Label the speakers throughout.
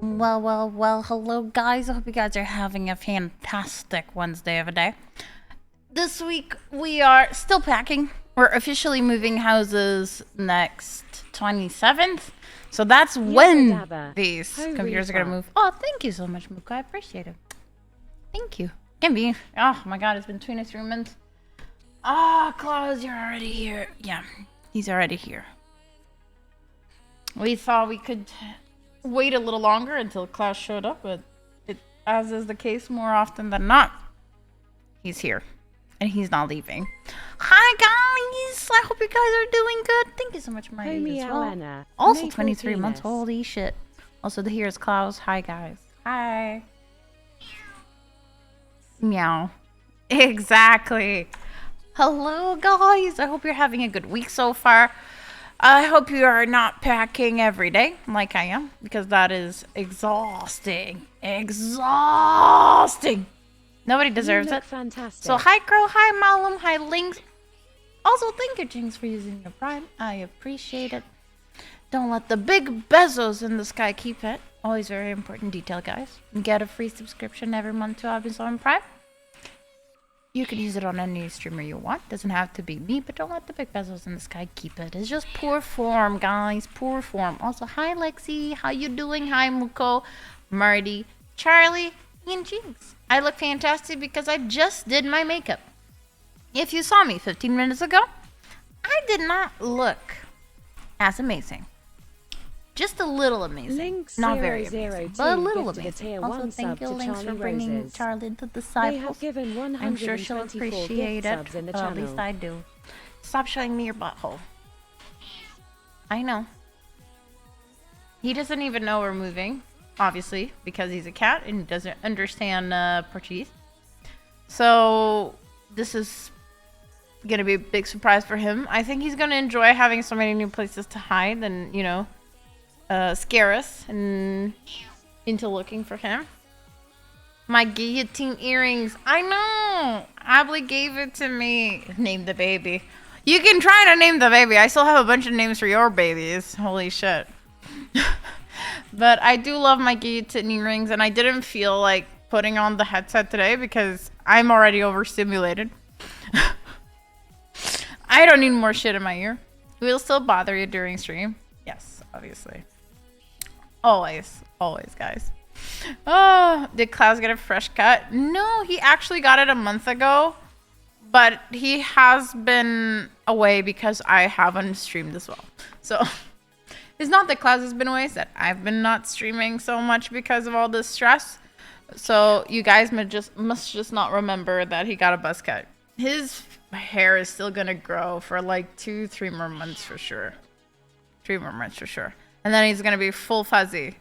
Speaker 1: Well, hello guys. I hope you guys are having a fantastic Wednesday of a day. This week we are still packing. We're officially moving houses next 27th. So that's when these computers are going to move. Oh, thank you so much, Muka. I appreciate it. Thank you. Can be. Oh my god, it's been 23 minutes. Ah, Klaus, you're already here. Yeah, he's already here. We thought we could wait a little longer until Klaus showed up, but as is the case more often than not, he's here. And he's not leaving. Hi guys! I hope you guys are doing good. Thank you so much, Marie, as well. Also 23 months. Holy shit. Also, here's Klaus. Hi guys. Hi. Meow. Exactly. Hello guys. I hope you're having a good week so far. I hope you are not packing every day like I am, because that is exhausting. Exhausting. Nobody deserves it.
Speaker 2: Fantastic.
Speaker 1: So hi Crow, hi Malum, hi Lynx. Also thank you Jinx for using your Prime. I appreciate it. Don't let the big bezos in the sky keep it. Always very important detail, guys. Get a free subscription every month to Amazon Prime. You can use it on any streamer you want. Doesn't have to be me, but don't let the big bezos in the sky keep it. It's just poor form, guys. Poor form. Also, hi Lexi. How you doing? Hi Muko, Marty, Charlie, and Jinx. I look fantastic because I just did my makeup. If you saw me 15 minutes ago, I did not look as amazing. Just a little amazing.
Speaker 2: Link
Speaker 1: Not very amazing, but a little amazing. Also, thank you, Lynx, for bringing
Speaker 2: Roses.
Speaker 1: Charlie into Disciples.
Speaker 2: Given
Speaker 1: I'm sure she'll appreciate it. At least I do. Stop showing me your butthole. I know. He doesn't even know we're moving, obviously, because he's a cat and doesn't understand Portuguese. So this is gonna be a big surprise for him. I think he's gonna enjoy having so many new places to hide and, you know, scare us and into looking for him. My guillotine earrings. I know. Ably gave it to me. Name the baby. You can try to name the baby. I still have a bunch of names for your babies. Holy shit. But I do love my guillotine earrings, and I didn't feel like putting on the headset today because I'm already overstimulated. I don't need more shit in my ear. We'll still bother you during stream. Yes, obviously. Always, guys. Oh, did Klaus get a fresh cut? No, he actually got it a month ago, but he has been away because I haven't streamed as well. So it's not that Klaus has been away, it's that I've been not streaming so much because of all this stress. So you guys must just not remember that he got a buzz cut. His hair is still gonna grow for like 2-3 more months for sure. 3 more months for sure. And then he's gonna be full fuzzy.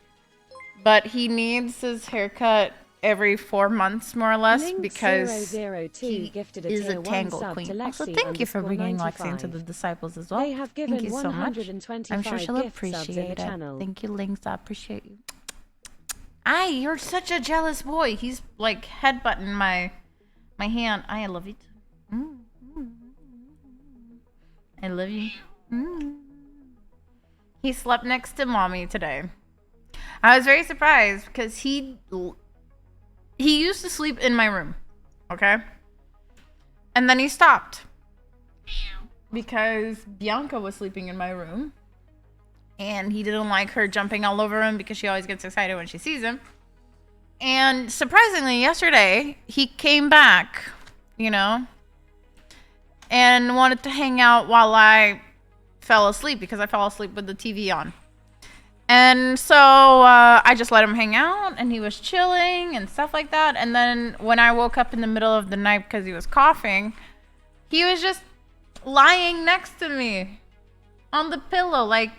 Speaker 1: But he needs his haircut every 4 months, more or less,
Speaker 2: Link
Speaker 1: because
Speaker 2: 002
Speaker 1: he
Speaker 2: gifted
Speaker 1: is a
Speaker 2: tier
Speaker 1: tangle
Speaker 2: 1
Speaker 1: queen.
Speaker 2: sub to
Speaker 1: Also,
Speaker 2: Lexi
Speaker 1: thank you for bringing Lexi
Speaker 2: 95.
Speaker 1: into the Disciples as well.
Speaker 2: They have given
Speaker 1: Thank you so much.
Speaker 2: 125
Speaker 1: I'm sure she'll
Speaker 2: gift
Speaker 1: appreciate
Speaker 2: subs in the
Speaker 1: it.
Speaker 2: channel.
Speaker 1: Thank you, Lynx. I appreciate you. Aye, you're such a jealous boy. He's like headbutting my hand. I love it. I love you. He slept next to mommy today. I was very surprised because he used to sleep in my room, okay? And then he stopped because Bianca was sleeping in my room and he didn't like her jumping all over him because she always gets excited when she sees him. And surprisingly, yesterday, he came back, you know, and wanted to hang out while I fell asleep because I fell asleep with the TV on. And so I just let him hang out and he was chilling and stuff like that. And then when I woke up in the middle of the night because he was coughing, he was just lying next to me on the pillow. Like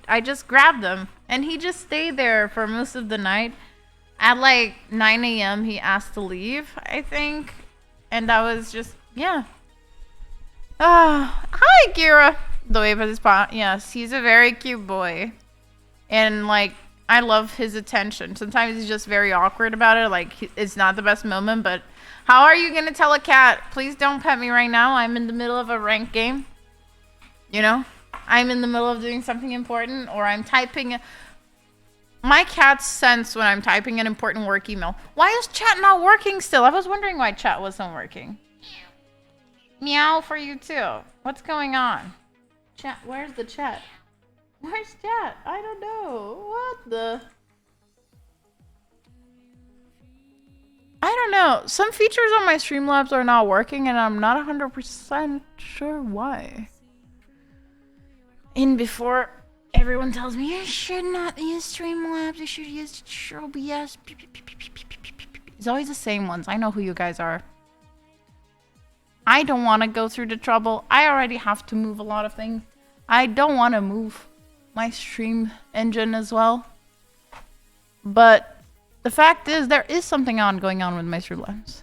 Speaker 1: I just grabbed him and he just stayed there for most of the night. At like 9 a.m. he asked to leave, I think. And that was just, yeah. Hi, Kira. The wave of his paw. Yes, he's a very cute boy. And like, I love his attention. Sometimes he's just very awkward about it. Like, it's not the best moment, but how are you going to tell a cat, please don't pet me right now? I'm in the middle of a ranked game. You know? I'm in the middle of doing something important, or I'm typing. My cats sense when I'm typing an important work email. Why is chat not working still? I was wondering why chat wasn't working. Meow for you too. What's going on? Chat, where's the chat? Where's chat? I don't know. What the? I don't know. Some features on my Streamlabs are not working and I'm not 100% sure why. And before everyone tells me, you should not use Streamlabs, you should use OBS. It's always the same ones. I know who you guys are. I don't want to go through the trouble. I already have to move a lot of things. I don't want to move my stream engine as well. But the fact is, there is something going on with my Streamlabs.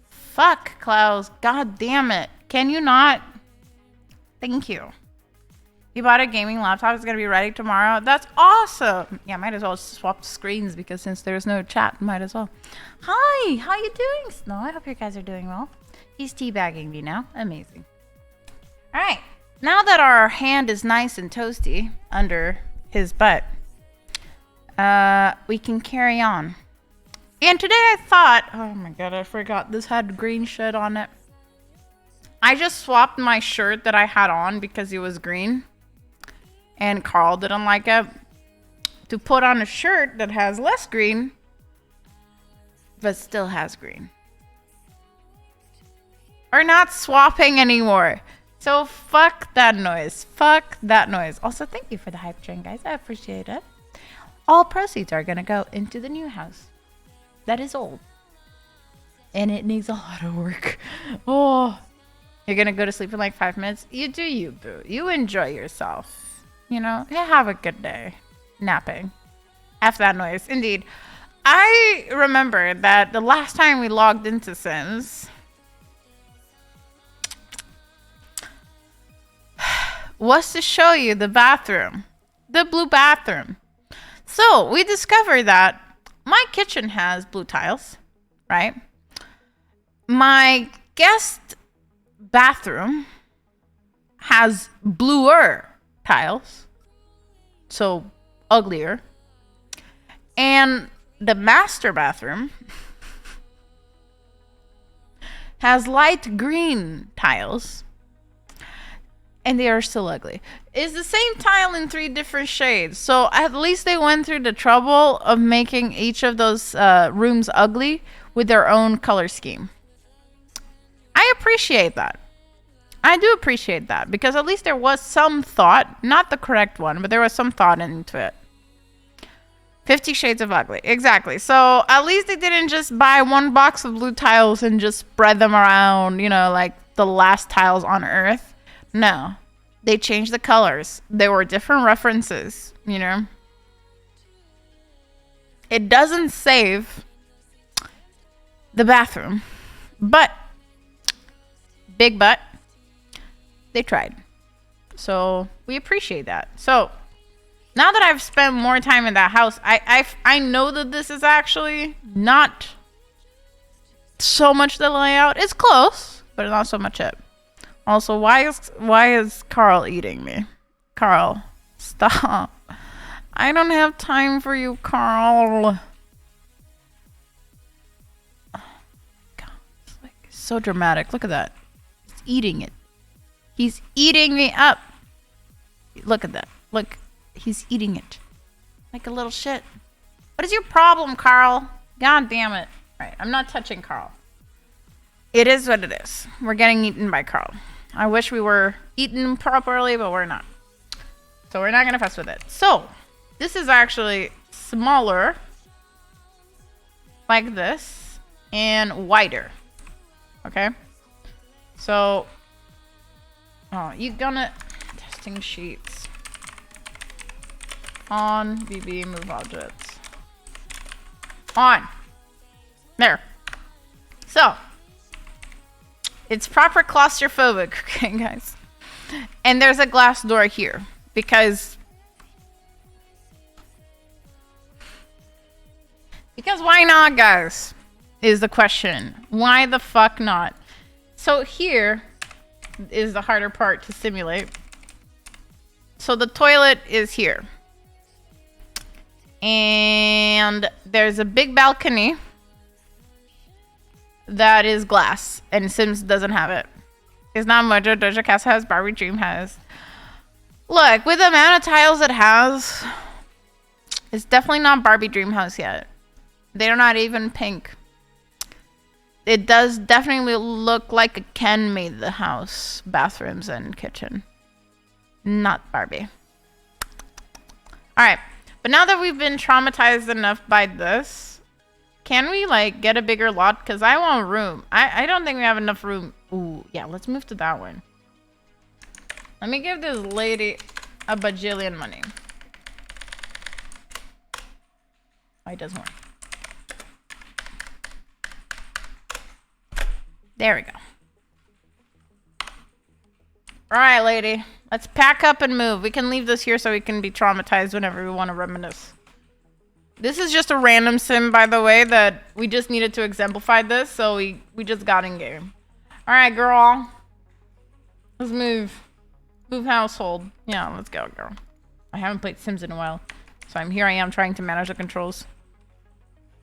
Speaker 1: Fuck, Klaus. God damn it. Can you not? Thank you. You bought a gaming laptop. It's going to be ready tomorrow. That's awesome. Yeah, might as well swap screens because since there's no chat, might as well. Hi, how you doing, Snow? I hope you guys are doing well. He's teabagging me now. Amazing. All right. Now that our hand is nice and toasty under his butt, we can carry on. And today I thought, oh my god, I forgot this had green shit on it. I just swapped my shirt that I had on because it was green. And Carl didn't like it. To put on a shirt that has less green, but still has green. We're not swapping anymore. So fuck that noise. Fuck that noise. Also, thank you for the hype train, guys. I appreciate it. All proceeds are going to go into the new house. That is old. And it needs a lot of work. Oh. You're going to go to sleep in like 5 minutes? You do you, boo. You enjoy yourself. You know? You have a good day. Napping. F that noise. Indeed. I remember that the last time we logged into Sims was to show you the bathroom. The blue bathroom. So, we discovered that my kitchen has blue tiles, right? My guest bathroom has bluer tiles, so uglier. And the master bathroom has light green tiles, and they are still ugly. It's the same tile in 3 different shades, so at least they went through the trouble of making each of those rooms ugly with their own color scheme. I appreciate that. I do appreciate that, because at least there was some thought, not the correct one, but there was some thought into it. 50 Shades of Ugly. Exactly. So at least they didn't just buy 1 box of blue tiles and just spread them around, you know, like the last tiles on Earth. No. They changed the colors. There were different references, you know. It doesn't save the bathroom, but big butt. They tried. So we appreciate that. So now that I've spent more time in that house, I know that this is actually not so much the layout. It's close, but not so much it. Also, why is Carl eating me? Carl, stop. I don't have time for you, Carl. Oh, God, it's like so dramatic. Look at that. He's eating it. He's eating me up. Look at that. Look. He's eating it. Like a little shit. What is your problem, Carl? God damn it. Right, I'm not touching Carl. It is what it is. We're getting eaten by Carl. I wish we were eaten properly, but we're not. So we're not going to fuss with it. So, this is actually smaller. Like this. And wider. Okay? So, oh, you're gonna... Testing sheets. On, BB, move objects. On. There. So, it's proper claustrophobic, okay, guys? And there's a glass door here, because why not, guys, is the question. Why the fuck not? So here is the harder part to simulate. So the toilet is here. And there's a big balcony that is glass. And Sims doesn't have it. It's not Mojo. Dojo Casa has. Barbie Dream has. Look, with the amount of tiles it has, it's definitely not Barbie Dream House yet. They're not even pink. It does definitely look like a Ken made the house, bathrooms and kitchen. Not Barbie. Alright, but now that we've been traumatized enough by this, can we like get a bigger lot? Because I want room. I don't think we have enough room. Ooh, yeah, let's move to that one. Let me give this lady a bajillion money. Oh, it doesn't work. There we go. Alright, lady. Let's pack up and move. We can leave this here so we can be traumatized whenever we want to reminisce. This is just a random sim, by the way, that we just needed to exemplify this, so we just got in game. Alright, girl. Let's move. Move household. Yeah, let's go, girl. I haven't played Sims in a while, so I am trying to manage the controls.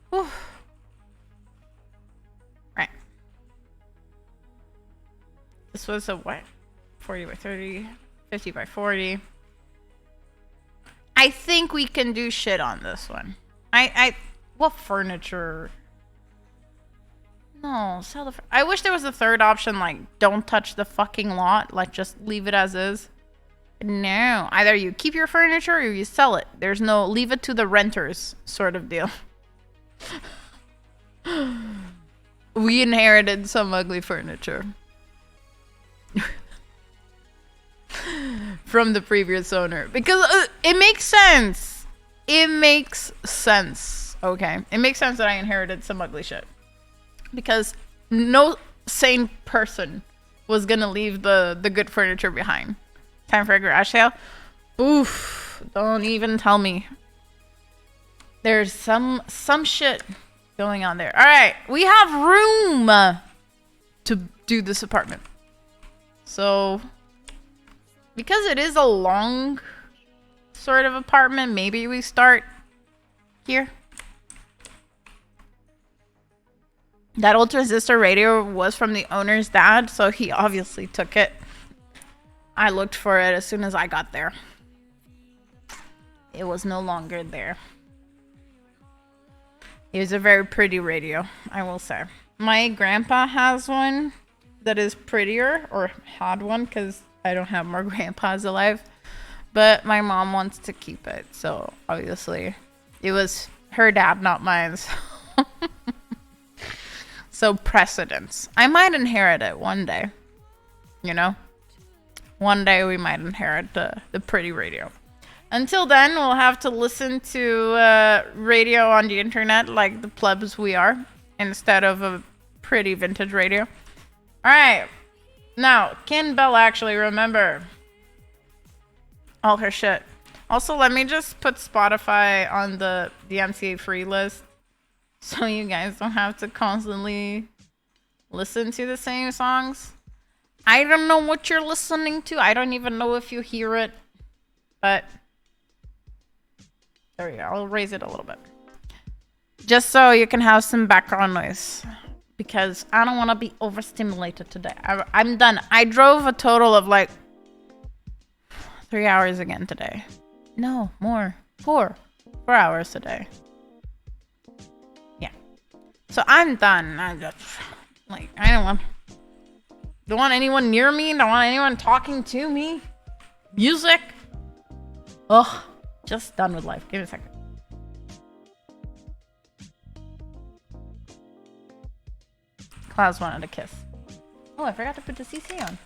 Speaker 1: Whew. Right. This was a what? 40 by 30, 50 by 40. I think we can do shit on this one. What furniture? No, sell the. I wish there was a third option, like don't touch the fucking lot, like just leave it as is. No, either you keep your furniture or you sell it. There's no leave it to the renters sort of deal. We inherited some ugly furniture from the previous owner because it makes sense. It makes sense. Okay, it makes sense that I inherited some ugly shit. Because no sane person was gonna leave the good furniture behind. Time for a garage sale? Oof, don't even tell me. There's some shit going on there. Alright, we have room to do this apartment. So, because it is a long sort of apartment, maybe we start here. That old transistor radio was from the owner's dad, so he obviously took it. I looked for it as soon as I got there. It was no longer there. It was a very pretty radio, I will say. My grandpa has one that is prettier, or had one, because I don't have more grandpas alive. But my mom wants to keep it, so obviously it was her dad, not mine. So precedence. I might inherit it one day. You know? One day we might inherit the pretty radio. Until then, we'll have to listen to radio on the internet like the plebs we are. Instead of a pretty vintage radio. Alright. Now, can Belle actually remember all her shit? Also, let me just put Spotify on the MCA free list. So you guys don't have to constantly listen to the same songs. I don't know what you're listening to. I don't even know if you hear it. But there we go. I'll raise it a little bit. Just so you can have some background noise. Because I don't want to be overstimulated today. I'm done. I drove a total of like 3 hours again today. No, more. 4 hours today. So I'm done. I'm just like, I don't want anyone near me. Don't want anyone talking to me. Music. Ugh, just done with life. Give me a second. Klaus wanted a kiss. Oh, I forgot to put the CC on.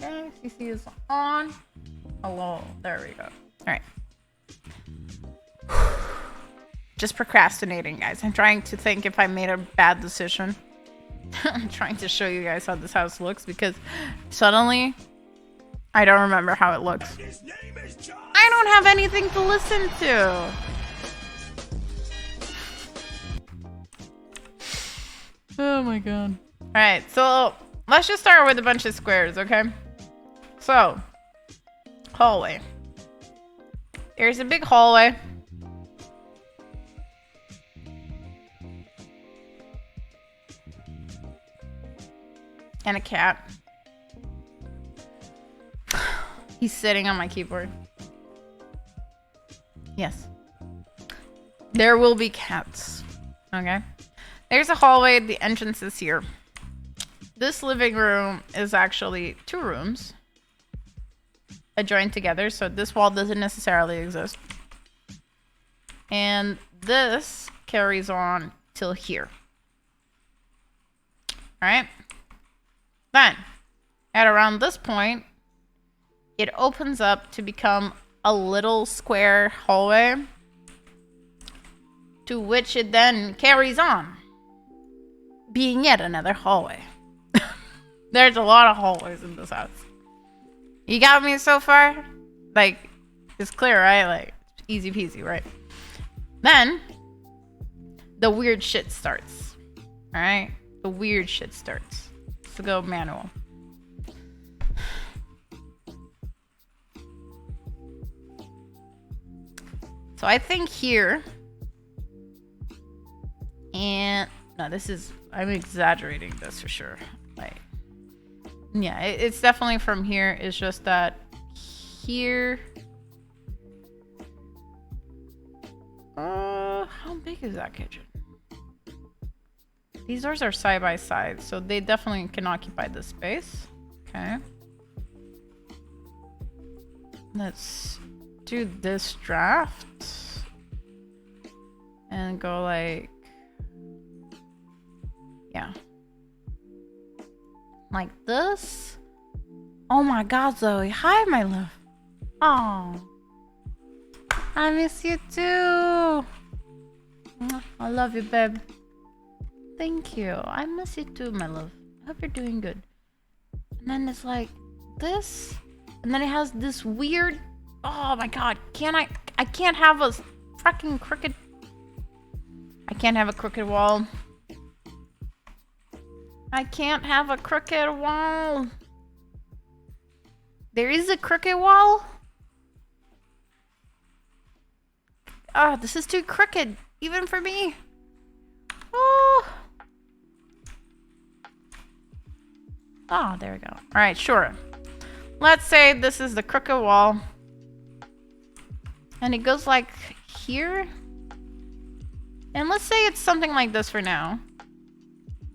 Speaker 1: Okay, CC is on. Hello. There we go. All right. Just procrastinating, guys. I'm trying to think if I made a bad decision. I'm trying to show you guys how this house looks because suddenly I don't remember how it looks. I don't have anything to listen to. Oh my god. Alright, so let's just start with a bunch of squares, okay? So, hallway. There's a big hallway. And a cat. He's sitting on my keyboard. Yes. There will be cats. Okay. There's a hallway. The entrance is here. This living room is actually 2 rooms adjoined together, so this wall doesn't necessarily exist. And this carries on till here. Alright? Then, at around this point, it opens up to become a little square hallway, to which it then carries on, being yet another hallway. There's a lot of hallways in this house. You got me so far? Like, it's clear, right? Like, easy peasy, right? Then, the weird shit starts. Alright? The weird shit starts. Let's go manual. So I think here, and no, this is, I'm exaggerating this for sure. Like, yeah, it's definitely from here. It's just that here, how big is that kitchen? These doors are side by side, so they definitely can occupy this space. Okay. Let's do this draft and go like, yeah, like this. Oh my god, Zoe. Hi, my love. Oh, I miss you too. I love you, babe. Thank you. I miss you too, my love. I hope you're doing good. And then it's like this, and then it has this weird, oh my god, I can't have a fucking crooked, I can't have a crooked wall. I can't have a crooked wall. There is a crooked wall? Ah, this is too crooked, even for me. Oh. Oh, there we go. All right, sure. Let's say this is the crooked wall. And it goes like here. And let's say it's something like this for now.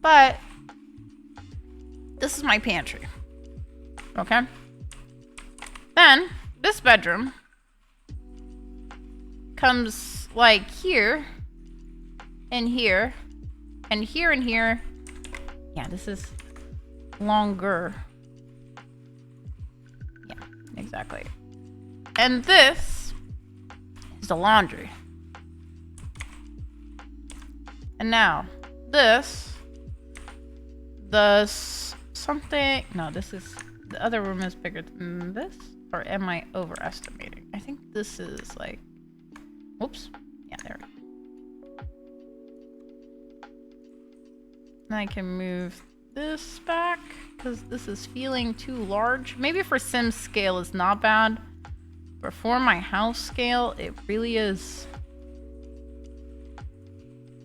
Speaker 1: But this is my pantry. Okay? Then this bedroom comes like here and here and here and here. Yeah, this is longer. Yeah, exactly. And this is the laundry. And now this something, no, this is, the other room is bigger than this, or am I overestimating? I think this is like, whoops, yeah, there we go. And I can move this back because this is feeling too large. Maybe for Sims scale is not bad, but for my house scale, it really is.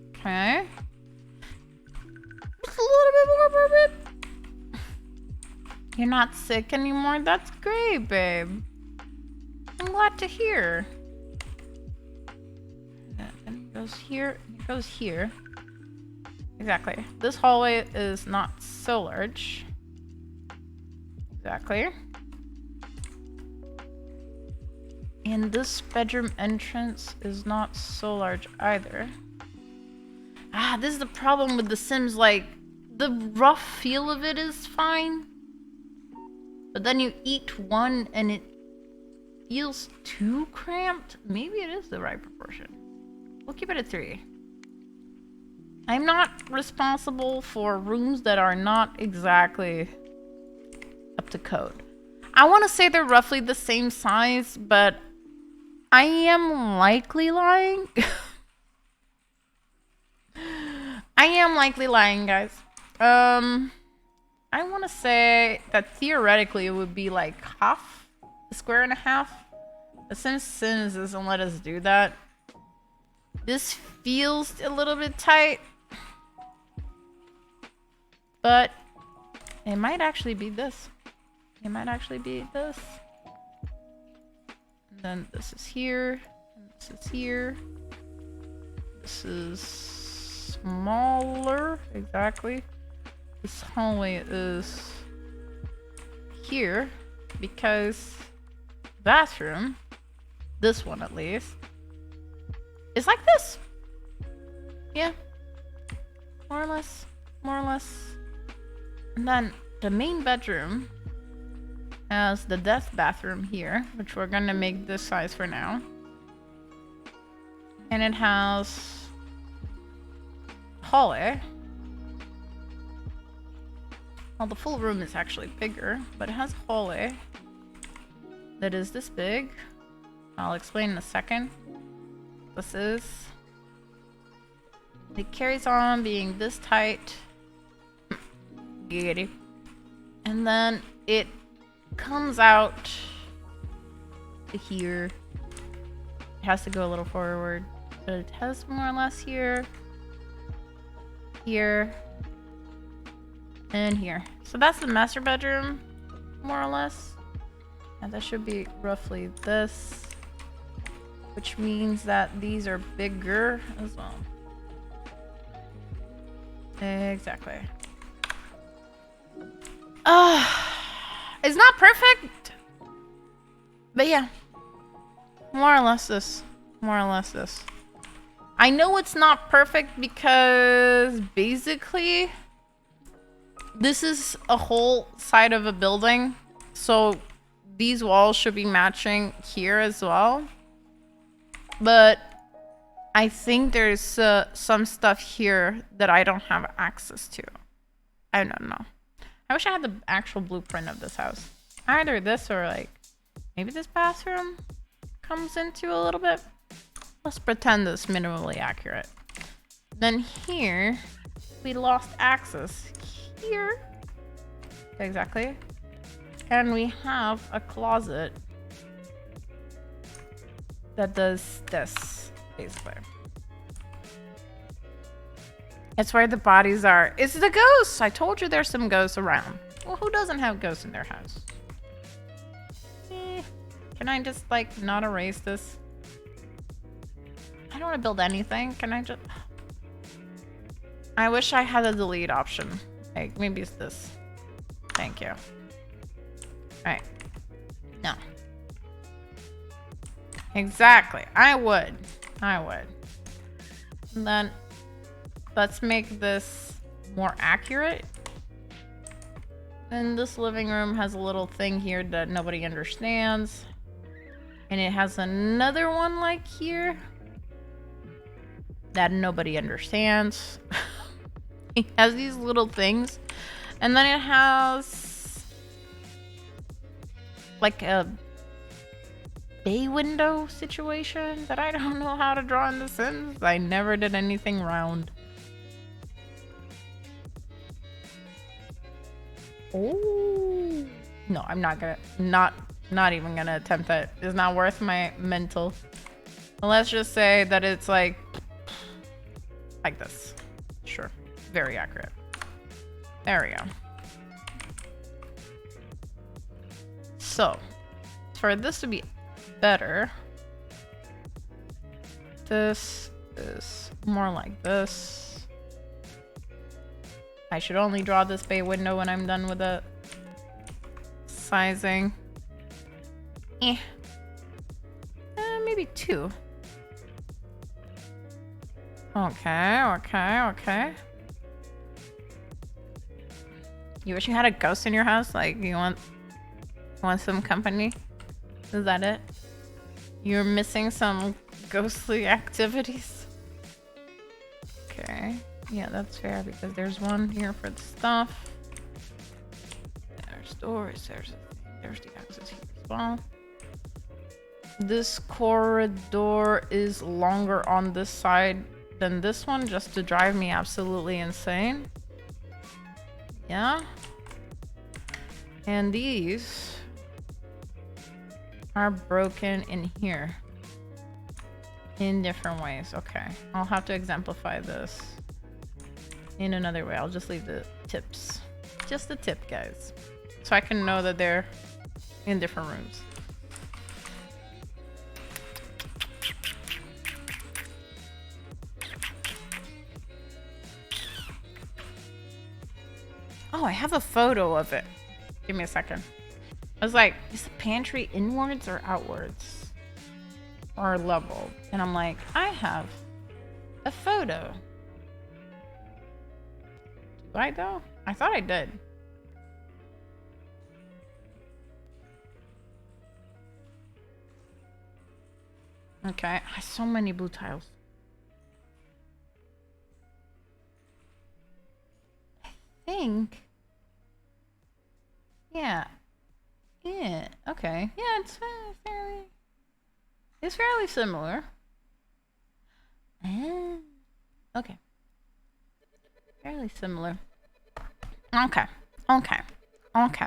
Speaker 1: Okay. Just a little bit more perfect. You're not sick anymore? That's great, babe. I'm glad to hear. And it goes here, and it goes here. Exactly. This hallway is not so large. Exactly. And this bedroom entrance is not so large either. Ah, this is the problem with The Sims, like, the rough feel of it is fine. But then you eat one and it feels too cramped. Maybe it is the right proportion. We'll keep it at 3. I'm not responsible for rooms that are not exactly up to code. I want to say they're roughly the same size, but I am likely lying. I am likely lying, guys. I want to say that theoretically it would be like half, a square and a half. But since Sims doesn't let us do that, this feels a little bit tight. But it might actually be this. It might actually be this. And then this is here. And this is here. This is smaller. Exactly. This hallway is here because bathroom, this one at least, is like this. Yeah. More or less. More or less. And then the main bedroom has the death bathroom here, which we're gonna make this size for now. And it has hallway. Well, the full room is actually bigger, but it has hallway that is this big. I'll explain in a second. This is. It carries on being this tight. Giggity. And then it comes out to here. It has to go a little forward, but it has more or less here, here, and here. So that's the master bedroom, more or less. And that should be roughly this, which means that these are bigger as well. Exactly. It's not perfect, but yeah, more or less this. More or less this. I know it's not perfect because basically this is a whole side of a building, so these walls should be matching here as well. But I think there's some stuff here that I don't have access to. I don't know. I wish I had the actual blueprint of this house. Either this or like maybe this bathroom comes into a little bit. Let's pretend it's minimally accurate. Then here we lost access here. Exactly. And we have a closet that does this basically. It's where the bodies are. It's the ghosts! I told you there's some ghosts around. Well, who doesn't have ghosts in their house? Can I just, like, not erase this? I don't want to build anything. Can I just... I wish I had a delete option. Like, maybe it's this. Thank you. Alright. No. Exactly. I would. I would. And then... let's make this more accurate. And this living room has a little thing here that nobody understands. And it has another one like here that nobody understands. It has these little things. And then it has like a bay window situation that I don't know how to draw in The Sims. I never did anything round. Oh no, I'm not gonna not even gonna attempt that. It's not worth my mental. But let's just say that it's like this. Sure, very accurate. There we go. So for this to be better, this is more like this. I should only draw this bay window when I'm done with the sizing. Maybe 2. Okay. You wish you had a ghost in your house? Like, you want some company? Is that it? You're missing some ghostly activities? Okay. Yeah, that's fair because there's one here for the stuff. There's doors. There's the access here as well. This corridor is longer on this side than this one, just to drive me absolutely insane. Yeah. And these are broken in here in different ways. Okay, I'll have to exemplify this in another way. I'll just leave the tips. Just the tip, guys. So I can know that they're in different rooms. Oh, I have a photo of it. Give me a second. I was like, is the pantry inwards or outwards? Or level? And I'm like, I have a photo. Do I though? I thought I did. Okay, so many blue tiles. I think. Yeah. Yeah. Okay. Yeah, it's fairly similar. Okay. Fairly similar. Okay. Okay. Okay.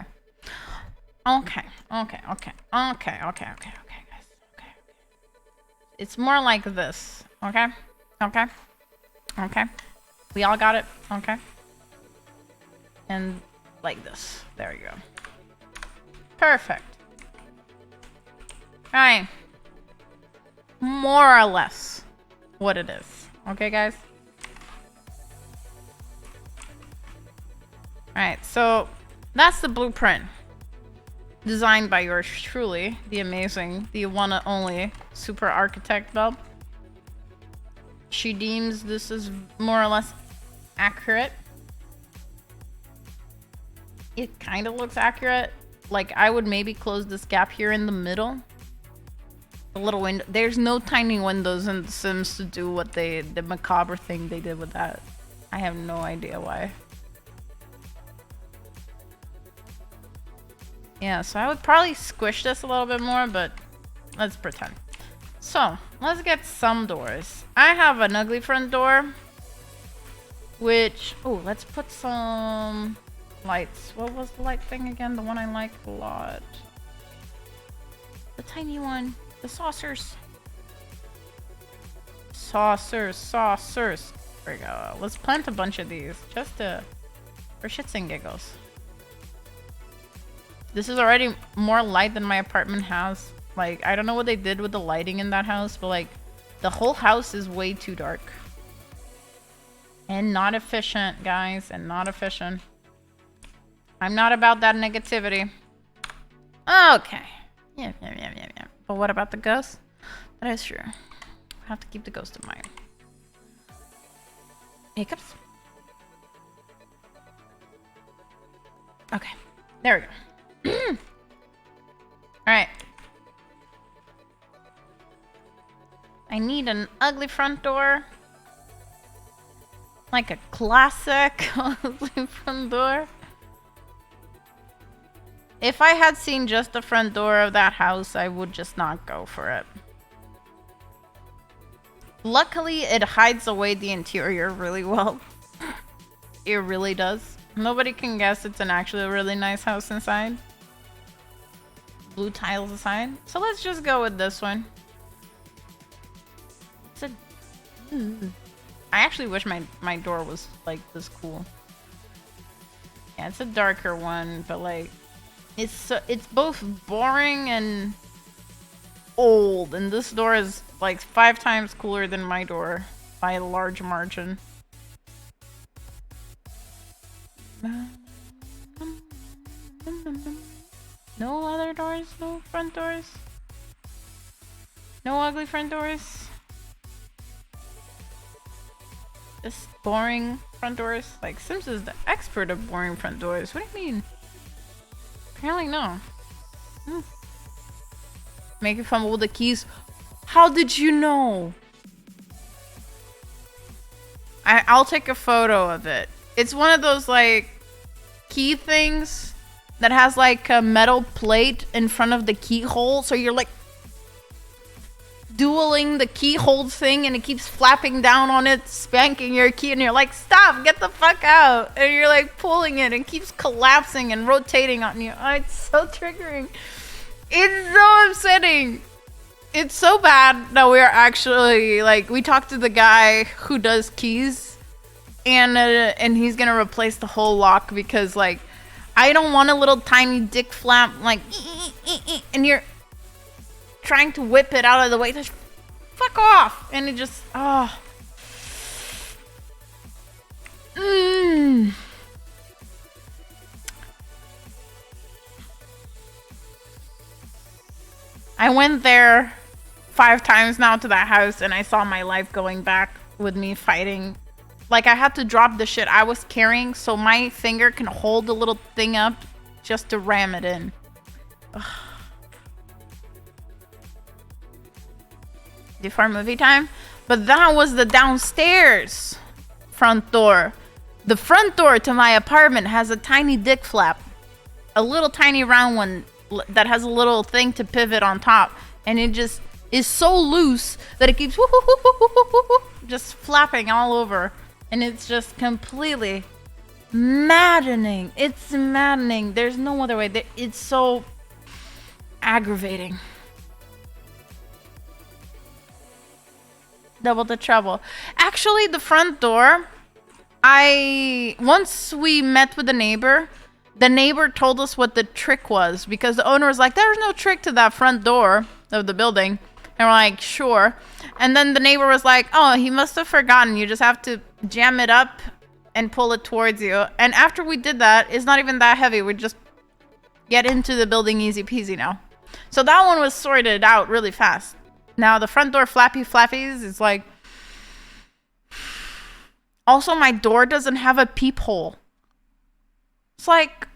Speaker 1: Okay. Okay. Okay. Okay. Okay. Okay. Okay, guys. Okay. It's more like this. Okay. Okay. Okay. We all got it. Okay. And like this. There you go. Perfect. Alright. More or less what it is. Okay, guys? Alright, so that's the blueprint. Designed by yours truly, the amazing, the one and only super architect Belle. She deems this is more or less accurate. It kind of looks accurate. Like, I would maybe close this gap here in the middle. The little window. There's no tiny windows in The Sims to do what the macabre thing they did with that. I have no idea why. Yeah, so I would probably squish this a little bit more, but let's pretend. So, let's get some doors. I have an ugly front door, which... Oh, let's put some lights. What was the light thing again? The one I like a lot. The tiny one. The saucers. Saucers. There we go. Let's plant a bunch of these, just for shits and giggles. This is already more light than my apartment has. Like, I don't know what they did with the lighting in that house, but like, the whole house is way too dark. And not efficient, guys, and not efficient. I'm not about that negativity. Okay. Yeah. But what about the ghost? That is true. I have to keep the ghost in mind. Hiccups. Okay. There we go. Alright. I need an ugly front door. Like a classic ugly front door. If I had seen just the front door of that house, I would just not go for it. Luckily, it hides away the interior really well. It really does. Nobody can guess it's actually a really nice house inside. Blue tiles aside. So let's just go with this one. It's a... I actually wish my door was like this cool. Yeah, it's a darker one, but like it's both boring and old, and this door is like 5 times cooler than my door by a large margin. No other doors? No front doors? No ugly front doors? Just boring front doors? Like, Sims is the expert of boring front doors. What do you mean? Apparently no. Make you fumble with the keys. How did you know? I'll take a photo of it. It's one of those, like, key things that has like a metal plate in front of the keyhole, so you're like dueling the keyhole thing, and it keeps flapping down on it, spanking your key, and you're like, stop, get the fuck out. And you're like pulling it, and it keeps collapsing and rotating on you. Oh, it's so triggering. It's so upsetting. It's so bad that we're actually, like, we talked to the guy who does keys, and he's gonna replace the whole lock because, like, I don't want a little tiny dick flap, like, and you're trying to whip it out of the way. Just fuck off. And it just, oh. I went there 5 times now to that house, and I saw my life going back with me fighting. Like, I had to drop the shit I was carrying so my finger can hold the little thing up just to ram it in. Ugh. Before movie time, but that was the downstairs front door. The front door to my apartment has a tiny dick flap, a little tiny round one that has a little thing to pivot on top, and it just is so loose that it keeps just flapping all over, and it's just completely maddening. It's maddening. There's no other way. It's so aggravating. Double the trouble. Actually, the front door, once we met with the neighbor told us what the trick was, because the owner was like, there's no trick to that front door of the building. And we're like, sure. And then the neighbor was like, oh, he must have forgotten. You just have to jam it up and pull it towards you. And after we did that, it's not even that heavy. We just get into the building easy peasy now. So that one was sorted out really fast. Now the front door flappies is like... Also, my door doesn't have a peephole. It's like...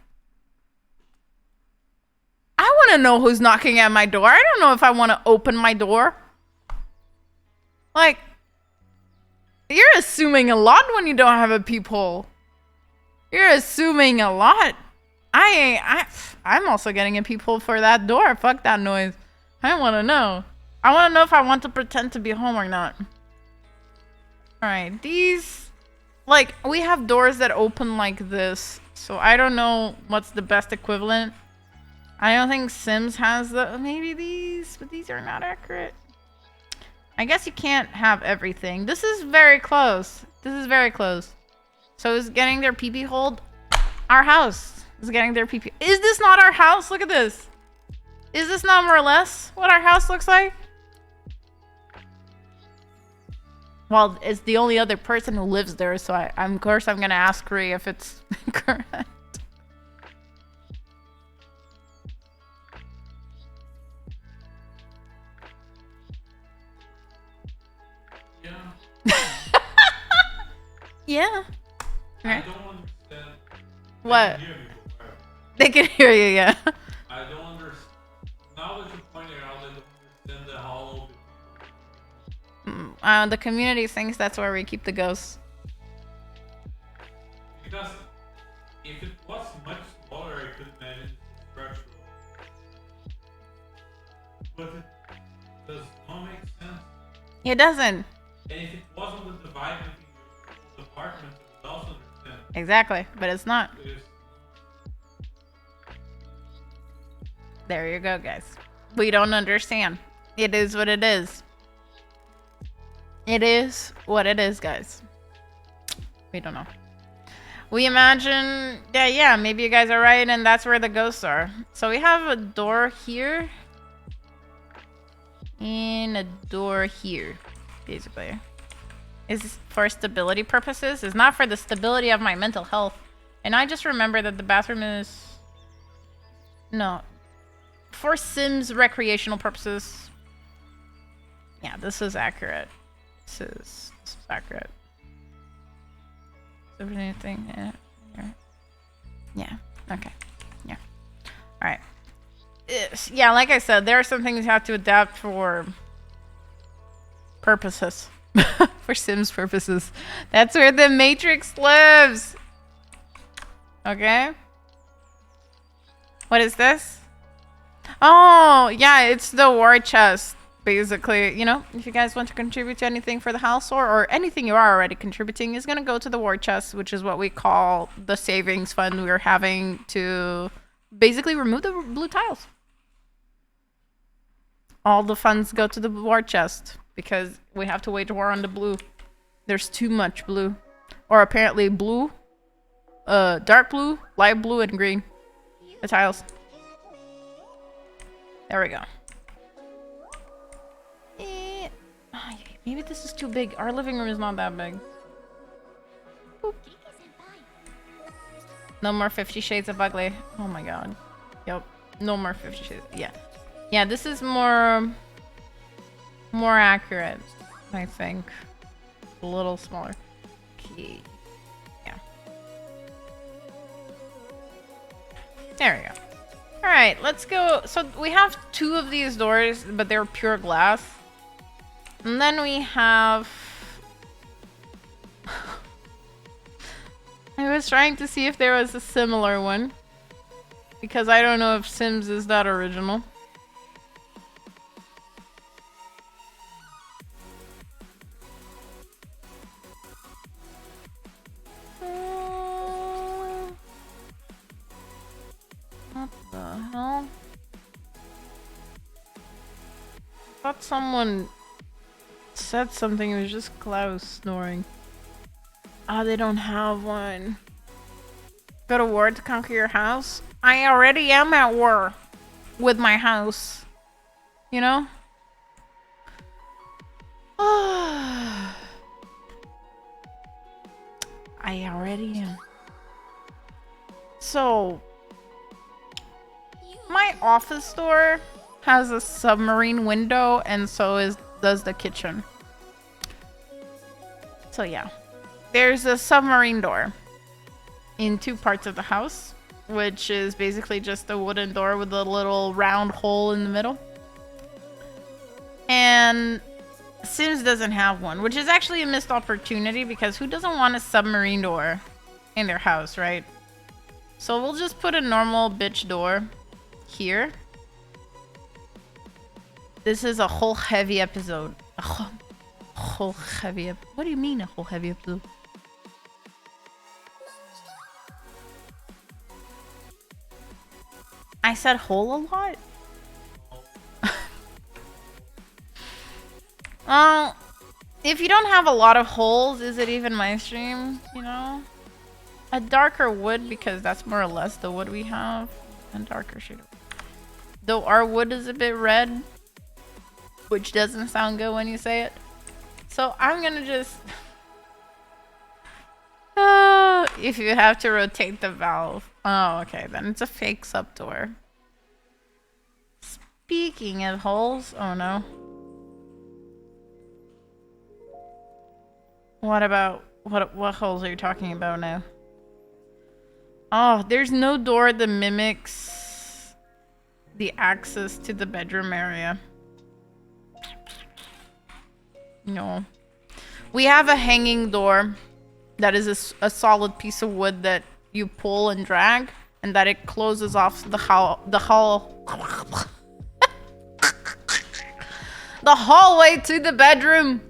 Speaker 1: I want to know who's knocking at my door. I don't know if I want to open my door. Like... You're assuming a lot when you don't have a peephole. You're assuming a lot. I'm also getting a peephole for that door. Fuck that noise. I want to know. I want to know if I want to pretend to be home or not. Alright, these... Like, we have doors that open like this. So I don't know what's the best equivalent. I don't think Sims has the... Maybe these, but these are not accurate. I guess you can't have everything. This is very close. This is very close. So is getting their pee-pee hold? Our house is getting their pee-pee. Is this not our house? Look at this. Is this not more or less what our house looks like? Well, it's the only other person who lives there, so of course I'm gonna ask Ree if it's correct. Yeah. Yeah. Right. I don't understand. What? They can hear you, yeah.
Speaker 2: I don't understand. Now that you pointed out, I don't understand the hollow.
Speaker 1: The community thinks that's where we keep the ghosts.
Speaker 2: Because if it was much smaller, I could imagine the structure. But it does not make sense.
Speaker 1: It doesn't.
Speaker 2: And if it wasn't the divide between the apartments, I would also understand.
Speaker 1: Exactly, but it's not.
Speaker 2: It is.
Speaker 1: There you go, guys. We don't understand. It is what it is. It is what it is, guys. We don't know. We imagine that, yeah, maybe you guys are right, and that's where the ghosts are. So we have a door here. And a door here, basically. Is for stability purposes. It's not for the stability of my mental health. And I just remember that the bathroom is... No. For Sims recreational purposes. Yeah, this is accurate. This is accurate. Is there anything? Yeah. Okay. Yeah. All right. Yeah, like I said, there are some things you have to adapt for purposes. For Sims purposes. That's where the Matrix lives. Okay. What is this? Oh, yeah, it's the war chest. basically, you know, if you guys want to contribute to anything for the house or anything you are already contributing is going to go to the war chest, which is what we call the savings fund we're having to basically remove the blue tiles. All the funds go to the war chest because we have to wage war on the blue. There's too much blue. Or apparently blue, dark blue, light blue, and green. The tiles. There we go. Maybe this is too big. Our living room is not that big. Boop. No more 50 Shades of Ugly. Oh my god. Yep. No more 50 Shades. Yeah. Yeah, this is more accurate, I think. A little smaller. Okay. Yeah. There we go. Alright, let's go. So we have 2 of these doors, but they're pure glass. And then we have... I was trying to see if there was a similar one. Because I don't know if Sims is that original. What the hell? I thought someone said something. It was just Klaus snoring. Ah, they don't have one. Go to war to conquer your house? I already am at war with my house. You know? I already am. So, my office door has a submarine window, and so does the kitchen. So yeah, there's a submarine door in 2 parts of the house, which is basically just a wooden door with a little round hole in the middle. And Sims doesn't have one, which is actually a missed opportunity because who doesn't want a submarine door in their house, right? So we'll just put a normal bitch door here. This is a whole heavy episode. A whole heavy episode. What do you mean a whole heavy episode? I said hole a lot? If you don't have a lot of holes, is it even my stream? You know? A darker wood, because that's more or less the wood we have. And darker shade. Though our wood is a bit red, which doesn't sound good when you say it. So I'm gonna just... if you have to rotate the valve. Oh, okay. Then it's a fake sub door. Speaking of holes... Oh, no. What about... What holes are you talking about now? Oh, there's no door that mimics the access to the bedroom area. No. We have a hanging door that is a solid piece of wood that you pull and drag, and that it closes off the hallway to the bedroom.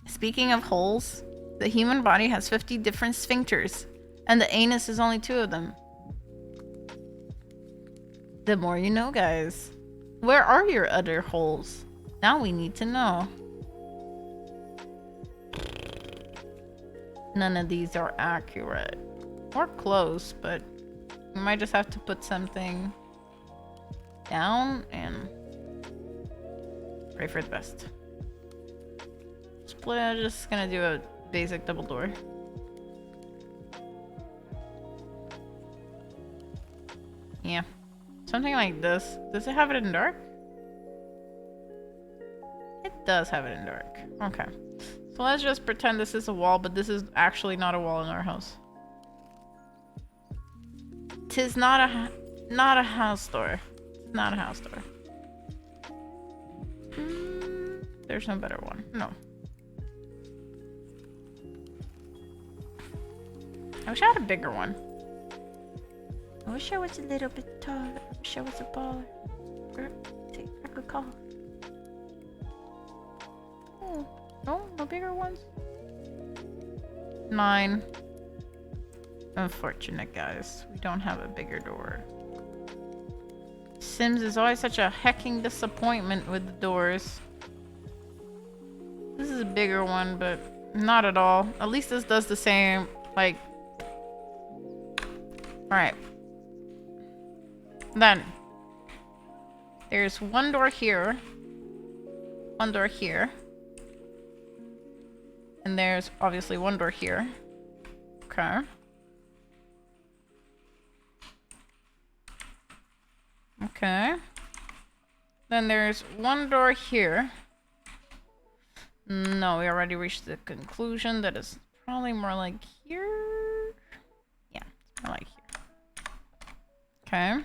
Speaker 1: Speaking of holes, the human body has 50 different sphincters, and the anus is only 2 of them. The more you know, guys. Where are your other holes? Now we need to know. None of these are accurate. Or close, but we might just have to put something down and pray for the best. Just gonna do a basic double door. Yeah. Something like this. Does it have it in dark? It does have it in dark. Okay. So let's just pretend this is a wall, but this is actually not a wall in our house. 'Tis not a house door. Not a house door. There's no better one. No. I wish I had a bigger one. I wish I was a little bit taller. I wish I was a baller. Take back a call. Oh, no, no bigger ones. 9. Unfortunate, guys. We don't have a bigger door. Sims is always such a hecking disappointment with the doors. This is a bigger one, but not at all. At least this does the same, like... Alright. Then. There's one door here. One door here. And there's obviously one door here. Okay. Okay. Then there's one door here. No, we already reached the conclusion that it's probably more like here. Yeah, it's more like here. Okay.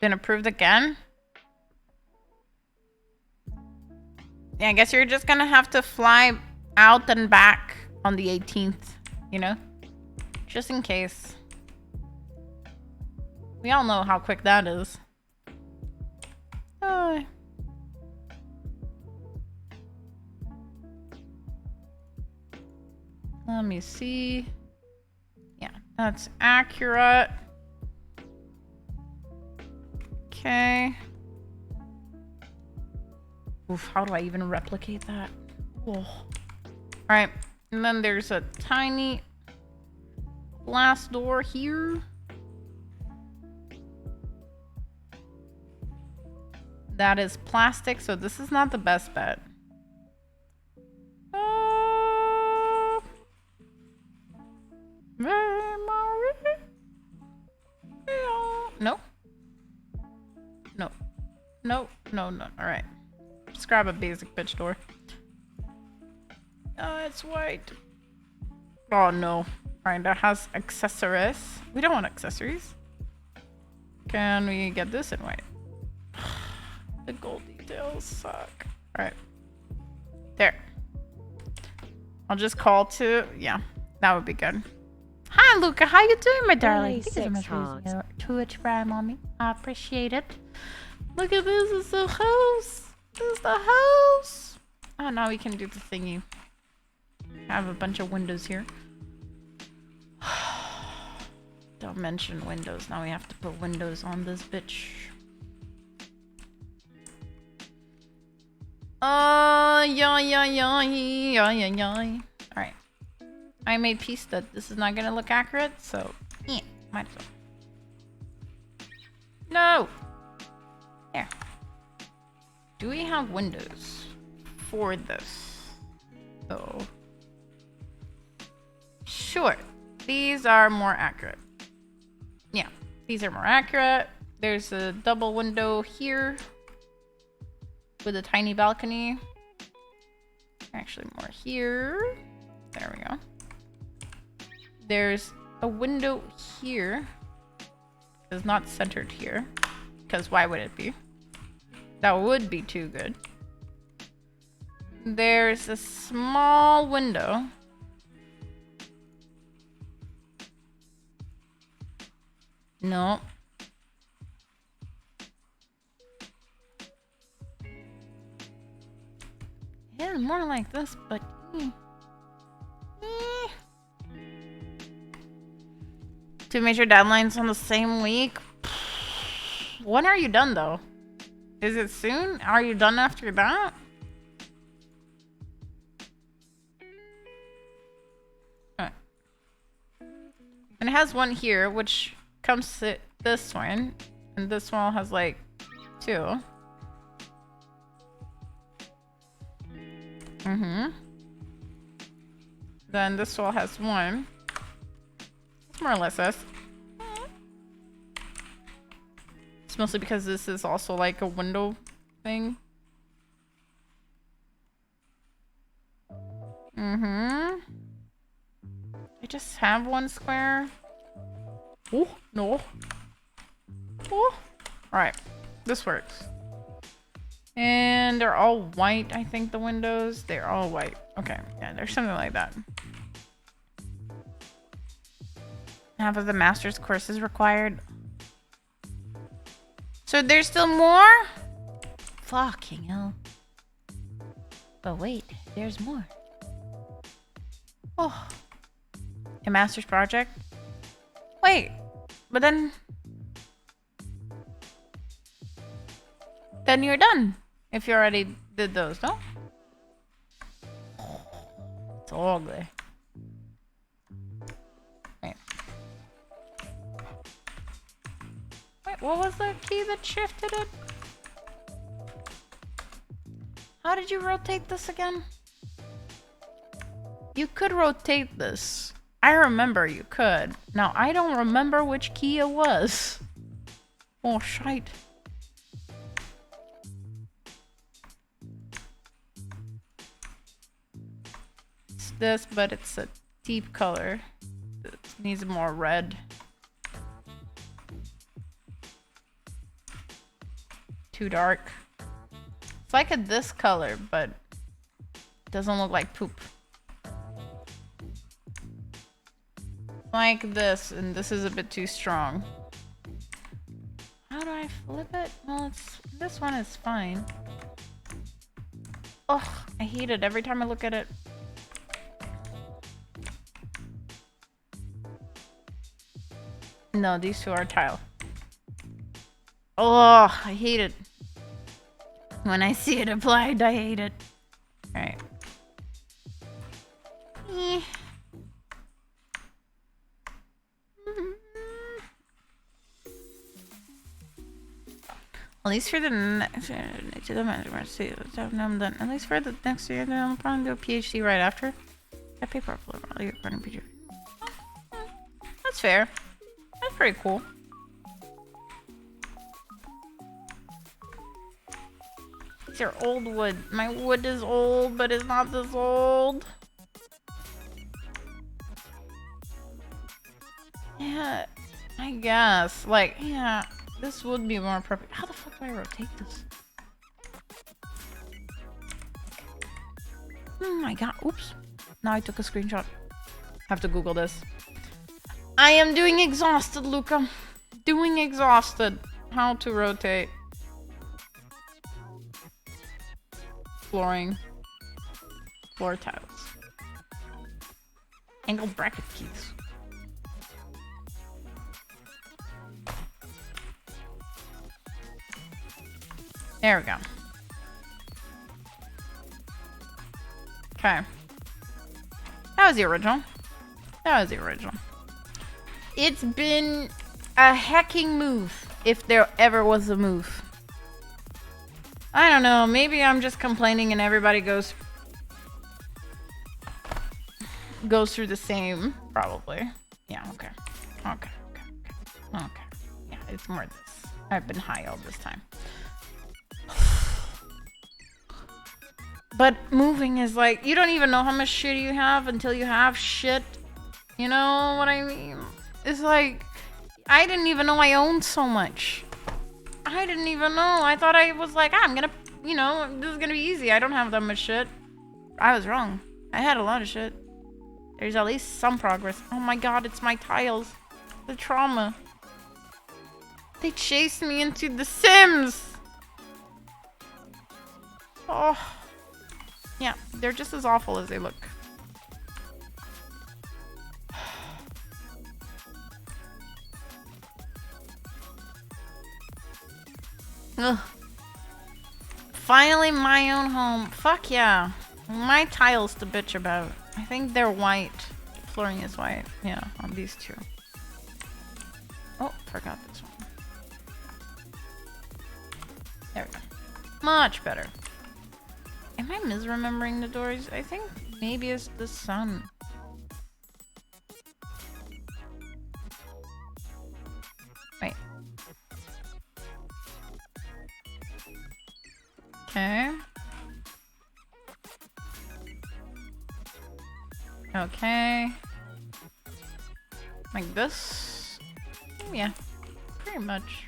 Speaker 1: Been approved again? Yeah, I guess you're just gonna have to fly out and back on the 18th, you know? Just in case. We all know how quick that is. Oh. Let me see. Yeah, that's accurate. Okay. Oof, how do I even replicate that? Oh. Alright, and then there's a tiny glass door here. That is plastic, so this is not the best bet. No. No. No. No, no. Alright. Just grab a basic bitch door. It's white. Oh no. Alright, that has accessories. We don't want accessories. Can we get this in white? The gold details suck. Alright. There. I'll just call to... Yeah, that would be good. Hi, Luca. How you doing, my darling? Thank you so much for using your Twitch Prime on me. I appreciate it. Look at this. It's the house. This is the house. Oh, now we can do the thingy. I have a bunch of windows here. Don't mention windows. Now we have to put windows on this bitch. Yeah. Alright. I made peace that this is not gonna look accurate, so yeah, might as well. No! There. Do we have windows for this? Oh. Sure. These are more accurate. Yeah, these are more accurate. There's a double window here with a tiny balcony. Actually, more here. There we go. There's a window here. It's not centered here. Because why would it be? That would be too good. There's a small window. No. Yeah, more like this, but... Two major deadlines on the same week? When are you done, though? Is it soon? Are you done after that? Alright. And it has one here, which comes to this one. And this one has, like, 2. Then this wall has 1. It's more or less this. It's mostly because this is also like a window thing. I just have 1 square. Oh, no. Oh. Alright. This works. And they're all white, I think, the windows. They're all white. Okay. Yeah, there's something like that. Half of the master's course is required. So there's still more? Fucking hell. But wait, there's more. Oh. A master's project? Wait, but then you're done. If you already did those, no? It's ugly. Wait. Wait, what was the key that shifted it? How did you rotate this again? You could rotate this. I remember you could. Now, I don't remember which key it was. Oh, shite. It's this, but it's a deep color. It needs more red. Too dark. It's like this color, but it doesn't look like poop. Like this, and this is a bit too strong. How do I flip it? Well, this one is fine. Ugh, I hate it every time I look at it. No, these two are tile. Oh, I hate it. When I see it applied, I hate it. Alright. At least for the next year, at least for the next year, then I'll probably do a PhD right after. That paper running PhD. That's fair. That's pretty cool. These are old wood. My wood is old, but it's not this old. Yeah, I guess. Like, yeah. This would be more appropriate. How the fuck do I rotate this? Oh my god. Oops. Now I took a screenshot. Have to Google this. I am doing exhausted, Luca. Doing exhausted. How to rotate. Flooring. Floor tiles. Angle bracket keys. There we go. Okay. That was the original. That was the original. It's been a hacking move, if there ever was a move. I don't know, maybe I'm just complaining and everybody goes through the same, probably. Yeah, okay. Okay. Yeah, it's more this. I've been high all this time. But moving is like, you don't even know how much shit you have until you have shit. You know what I mean? It's like, I didn't even know I owned so much. I didn't even know. I thought I was like, I'm gonna, you know, this is gonna be easy. I don't have that much shit. I was wrong. I had a lot of shit. There's at least some progress. Oh my god, it's my tiles. The trauma. They chased me into The Sims. Oh. Yeah, they're just as awful as they look. Ugh. Finally my own home. Fuck yeah. My tiles to bitch about. I think they're white. Flooring is white. Yeah, on these two. Oh, forgot this one. There we go. Much better. Am I misremembering the doors? I think maybe it's the sun. Wait. Okay. Okay. Like this? Yeah. Pretty much.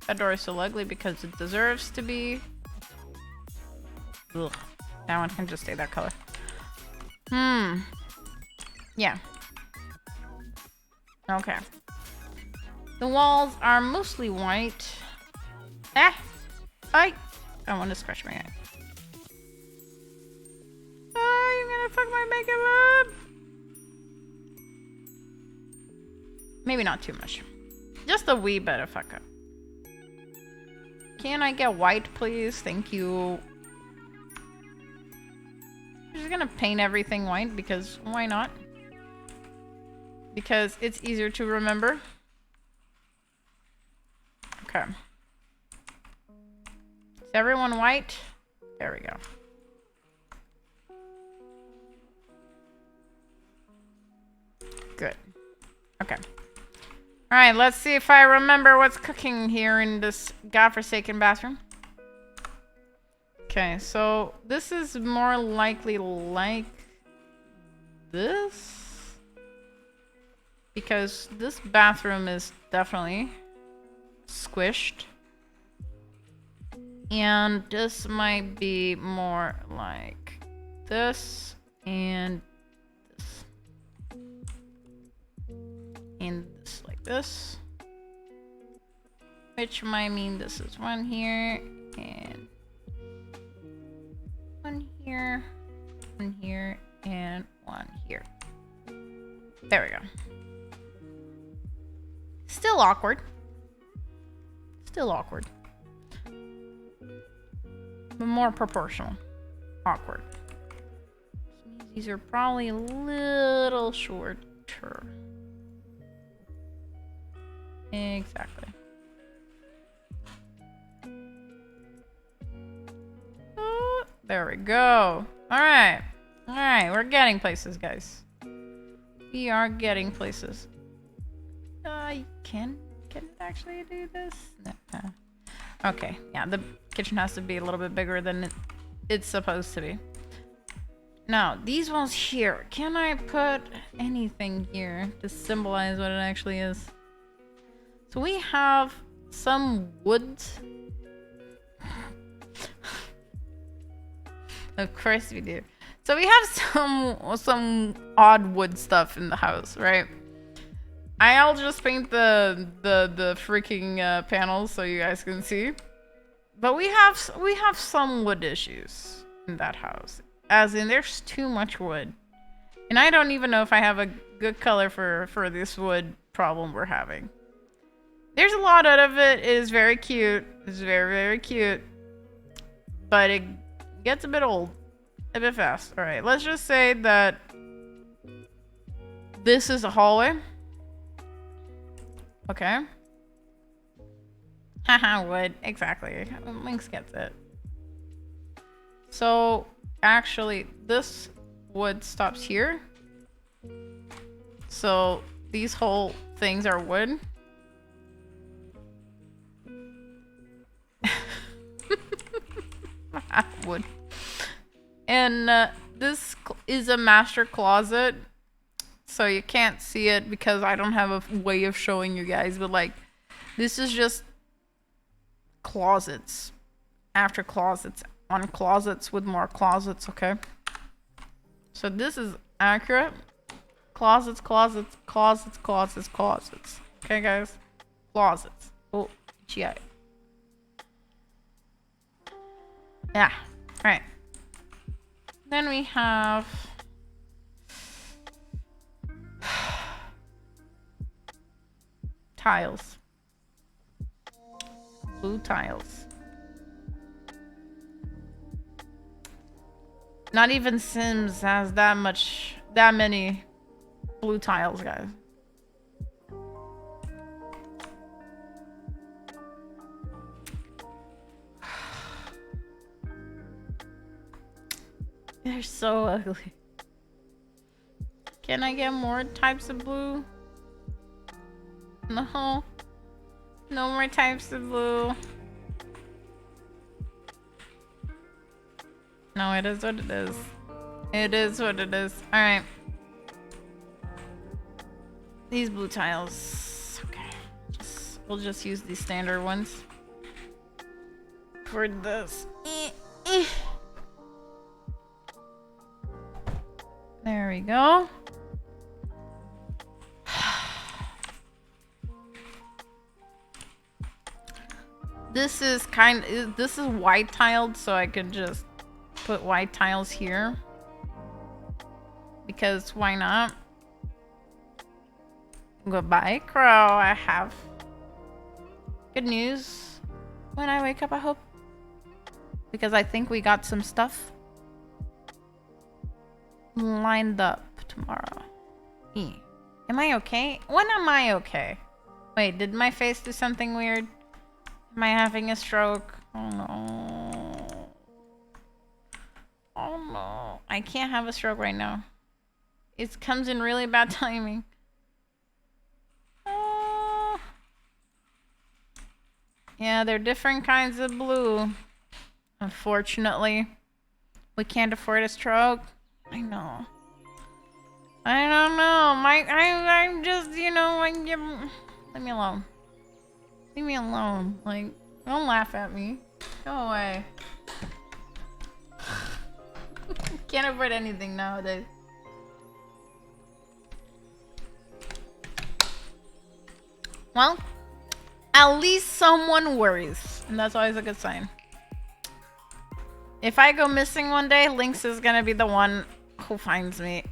Speaker 1: That door is so ugly because it deserves to be. Ugh. That one can just stay that color. Yeah. Okay. The walls are mostly white. Ah! I want to scratch my eye. Ah, you're gonna fuck my makeup up! Maybe not too much. Just a wee bit of fuck up. Can I get white, please? Thank you. I'm just gonna paint everything white because why not? Because it's easier to remember. Okay. Is everyone white? There we go. Good. Okay. Alright, let's see if I remember what's cooking here in this godforsaken bathroom. Okay, so this is more likely like this. Because this bathroom is definitely squished. And this might be more like this and this. And this like this. Which might mean this is one here and one here, one here, and one here. There we go. Still awkward. Still awkward. But more proportional. Awkward. Which means these are probably a little shorter. Exactly. Oh, there we go. Alright. Alright, we're getting places, guys. We are getting places. Can it actually do this? No. Okay, yeah, the kitchen has to be a little bit bigger than it's supposed to be. Now, these ones here, can I put anything here to symbolize what it actually is? So we have some wood. Of course we do. So we have some odd wood stuff in the house, right? I'll just paint the freaking panels so you guys can see. But we have some wood issues in that house. As in, there's too much wood. And I don't even know if I have a good color for this wood problem we're having. There's a lot out of it. It is very cute. It's very, very cute. But it gets a bit old. A bit fast. Alright, let's just say that this is a hallway. Okay. Haha, wood. Exactly. Lynx gets it. So, actually, this wood stops here. So, these whole things are wood. Wood. And this is a master closet. So you can't see it because I don't have a way of showing you guys. But like, this is just closets. After closets. On closets with more closets, okay? So this is accurate. Closets, closets, closets, closets, closets. Okay, guys? Closets. Oh, GI. Yeah. Alright. Then we have... tiles. Blue tiles. Not even Sims has that many blue tiles, guys. They're so ugly. Can I get more types of blue? No. No more types of blue. No, it is what it is. It is what it is. Alright. These blue tiles. Okay. We'll just use these standard ones. For this. There we go. This is this is white tiled, so I could just put white tiles here. Because why not? Goodbye, Crow. I have good news when I wake up, I hope. Because I think we got some stuff lined up tomorrow. Am I okay? When am I okay? Wait, did my face do something weird? Am I having a stroke? Oh no. Oh no. I can't have a stroke right now. It comes in really bad timing. Yeah, they're different kinds of blue. Unfortunately, we can't afford a stroke. I know. I don't know. I'm just, you know, leave me alone. Leave me alone. Like, don't laugh at me. Go away. Can't afford anything nowadays. Well, at least someone worries. And that's always a good sign. If I go missing one day, Lynx is gonna be the one who finds me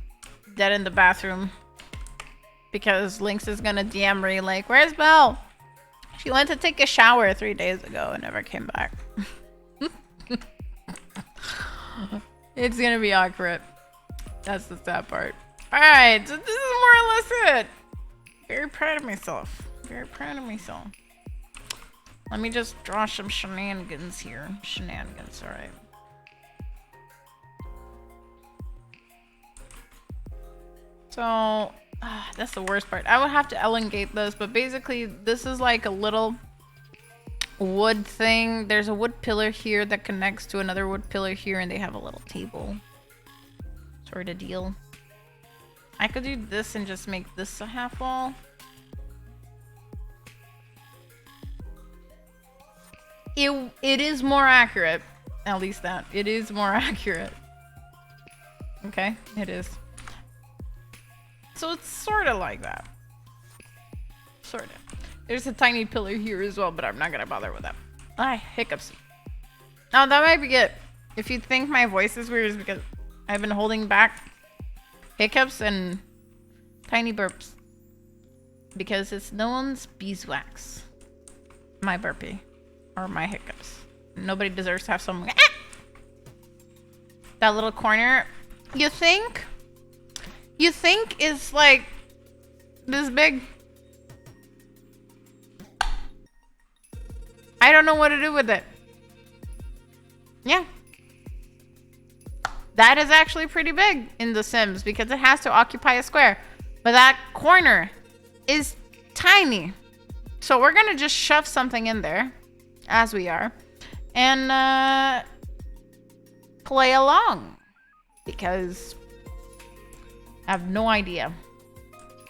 Speaker 1: dead in the bathroom. Because Lynx is gonna DM me like, where's Belle? She went to take a shower 3 days ago and never came back. It's gonna be awkward. That's the sad part. Alright, so this is more or less it. Very proud of myself. Very proud of myself. Let me just draw some shenanigans here. Shenanigans, alright. So, that's the worst part. I would have to elongate this, but basically this is like a little wood thing. There's a wood pillar here that connects to another wood pillar here, and they have a little table sort of deal. I could do this and just make this a half wall. It is more accurate. At least that. It is more accurate. Okay, it is. So it's sort of like that. Sort of. There's a tiny pillar here as well, but I'm not gonna bother with that. Hiccups. Oh, that might be it. If you think my voice is weird, it's because I've been holding back hiccups and tiny burps. Because it's no one's beeswax. My burpee. Or my hiccups. Nobody deserves to have some... That little corner, you think is like this big. I don't know what to do with it. Yeah. That is actually pretty big in The Sims because it has to occupy a square. But that corner is tiny. So we're gonna just shove something in there, as we are, and play along. Because I have no idea.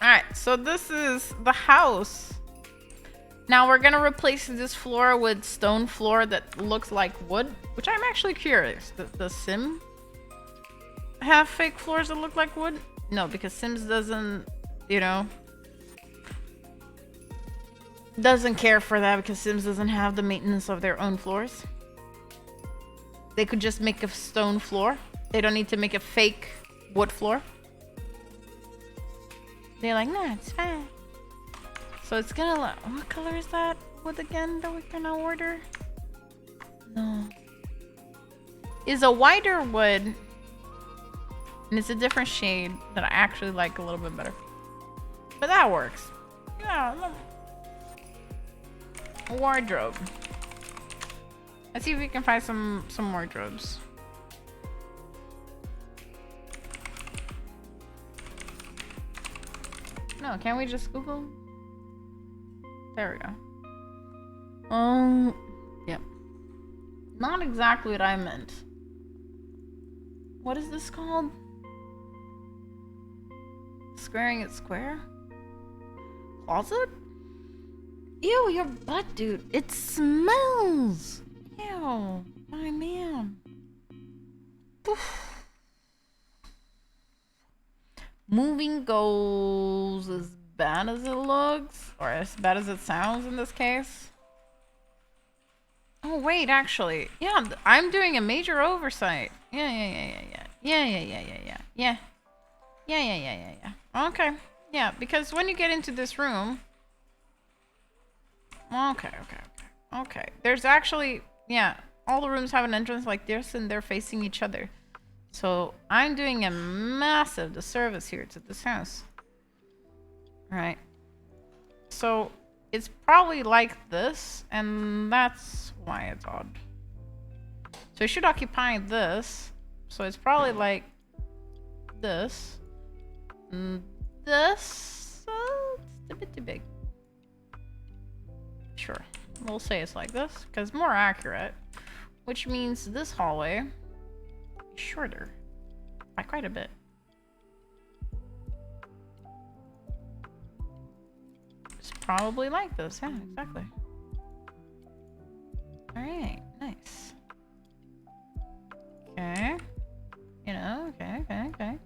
Speaker 1: Alright, so this is the house. Now we're gonna replace this floor with stone floor that looks like wood, which I'm actually curious. Does the Sim have fake floors that look like wood? No, because Sims doesn't, you know, doesn't care for that because Sims doesn't have the maintenance of their own floors. They could just make a stone floor. They don't need to make a fake wood floor. They're like, nah, it's fine. So it's gonna, what color is that wood again that we're gonna order? No. Is a whiter wood, and it's a different shade that I actually like a little bit better. But that works. Yeah. A wardrobe. Let's see if we can find some wardrobes. No, can't we just Google? There we go. Yep. Not exactly what I meant. What is this called? Squaring it square? Closet? Ew, your butt, dude. It smells. Ew, my man. Oof. Moving goes as bad as it looks, or as bad as it sounds in this case. Oh wait, actually, yeah, I'm doing a major oversight. Yeah. Okay, yeah, because when you get into this room, okay. There's actually, yeah, all the rooms have an entrance like this, and they're facing each other. So I'm doing a massive disservice here to this house. Right. So it's probably like this, and that's why it's odd. So it should occupy this. So it's probably like this. This. It's a bit too big. Sure. We'll say it's like this, because it's more accurate. Which means this hallway is shorter. By quite a bit. It's probably like this. Yeah, exactly. Alright, nice. Okay. You know, okay. Okay.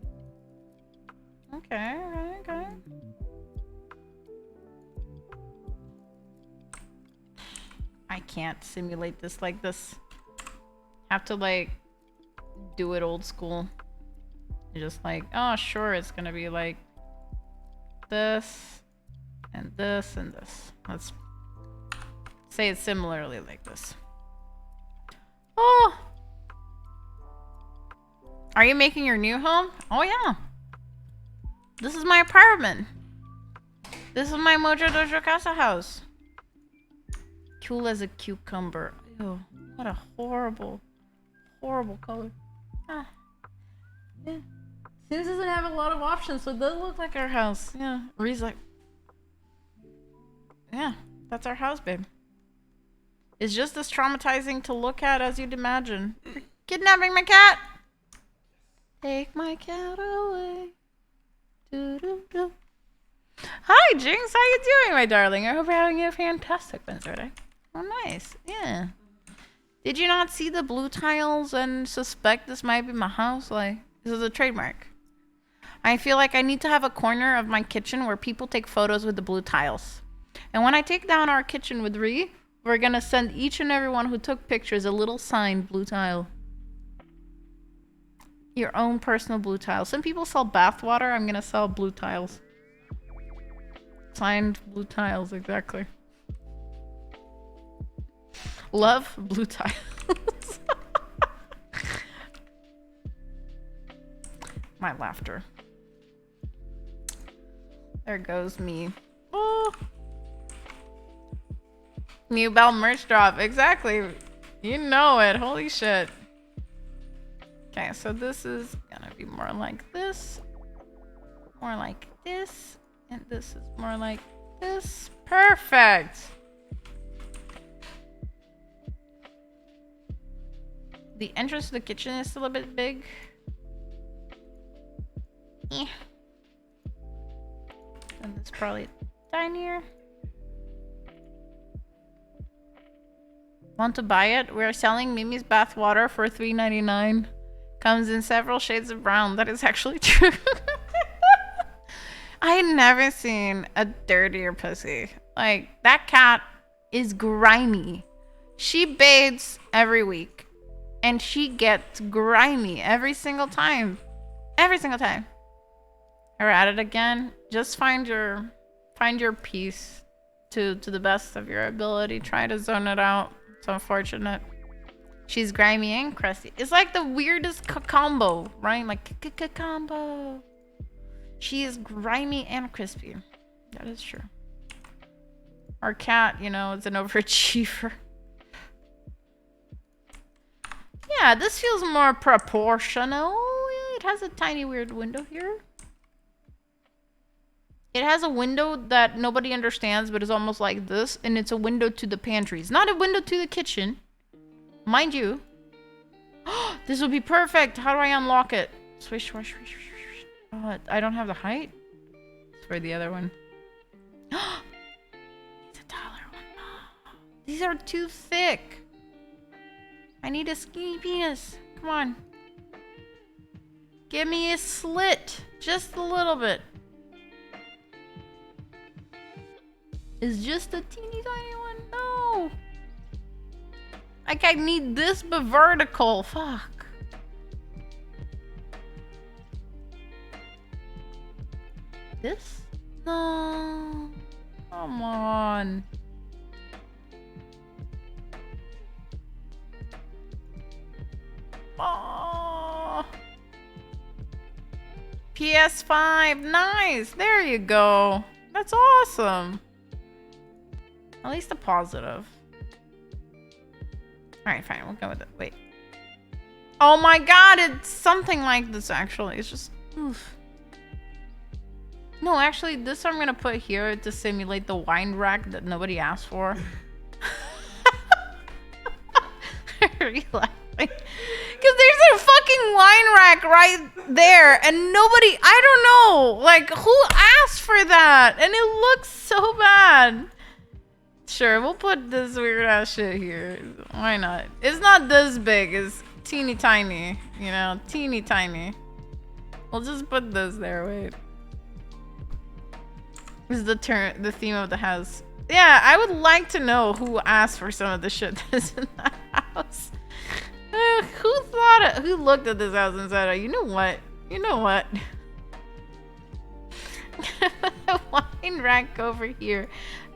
Speaker 1: I can't simulate this like this. Have to like do it old school. Just like, oh sure, it's gonna be like this and this and this. Let's say it similarly like this. Oh! Are you making your new home? Oh yeah. This is my apartment. This is my Mojo Dojo Casa house. Cool as a cucumber. Ew, what a horrible color. Ah. Yeah. Sims doesn't have a lot of options, so it does look like our house. Yeah. Ree's like, yeah, that's our house, babe. It's just as traumatizing to look at as you'd imagine. You're kidnapping my cat! Take my cat away. Doo-doo-doo. Hi, Jinx. How you doing, my darling? I hope you're having a fantastic Wednesday. Oh, nice. Yeah. Did you not see the blue tiles and suspect this might be my house? Like, this is a trademark. I feel like I need to have a corner of my kitchen where people take photos with the blue tiles. And when I take down our kitchen with Ree, we're gonna send each and everyone who took pictures a little signed blue tile. Your own personal blue tile. Some people sell bath water. I'm gonna sell blue tiles. Signed blue tiles, exactly. Love blue tiles. My laughter. There goes me. Oh. New Belle merch drop. Exactly. You know it. Holy shit. Okay, so this is gonna be more like this. More like this. And this is more like this. Perfect. The entrance to the kitchen is still a bit big. Eh. And it's probably tinier. Want to buy it? We're selling Mimi's bath water for $3.99. Comes in several shades of brown. That is actually true. I had never seen a dirtier pussy. Like, that cat is grimy. She bathes every week. And she gets grimy every single time. Every single time. We're at it again. Just find your peace to the best of your ability. Try to zone it out. It's unfortunate. She's grimy and crusty. It's like the weirdest combo, right? Like combo. She is grimy and crispy. That is true. Our cat, you know, is an overachiever. Yeah, this feels more proportional. Yeah, it has a tiny weird window here. It has a window that nobody understands, but is almost like this, and it's a window to the pantry. It's not a window to the kitchen. Mind you. This would be perfect. How do I unlock it? Swish, swish, swish, swish, swish. Oh, I don't have the height. It's for the other one. It's a taller one. These are too thick. I need a skinny penis. Come on. Give me a slit. Just a little bit. It's just a teeny tiny one. No. Like, I need this but vertical. Fuck. This? No. Come on. Oh. PS5. Nice. There you go. That's awesome. At least a positive. Alright, fine. We'll go with it. Wait. Oh my god, it's something like this, actually. It's just... Oof. No, actually, this I'm gonna put here to simulate the wine rack that nobody asked for. Are you laughing? Because there's a fucking wine rack right there, and nobody... I don't know! Like, who asked for that? And it looks so bad. Sure, we'll put this weird ass shit here. Why not? It's not this big. It's teeny tiny. You know, teeny tiny. We'll just put this there. Wait. This is the theme of the house. Yeah, I would like to know who asked for some of the shit that's in the house. Who looked at this house and said, you know what? You know what? Wine rack over here.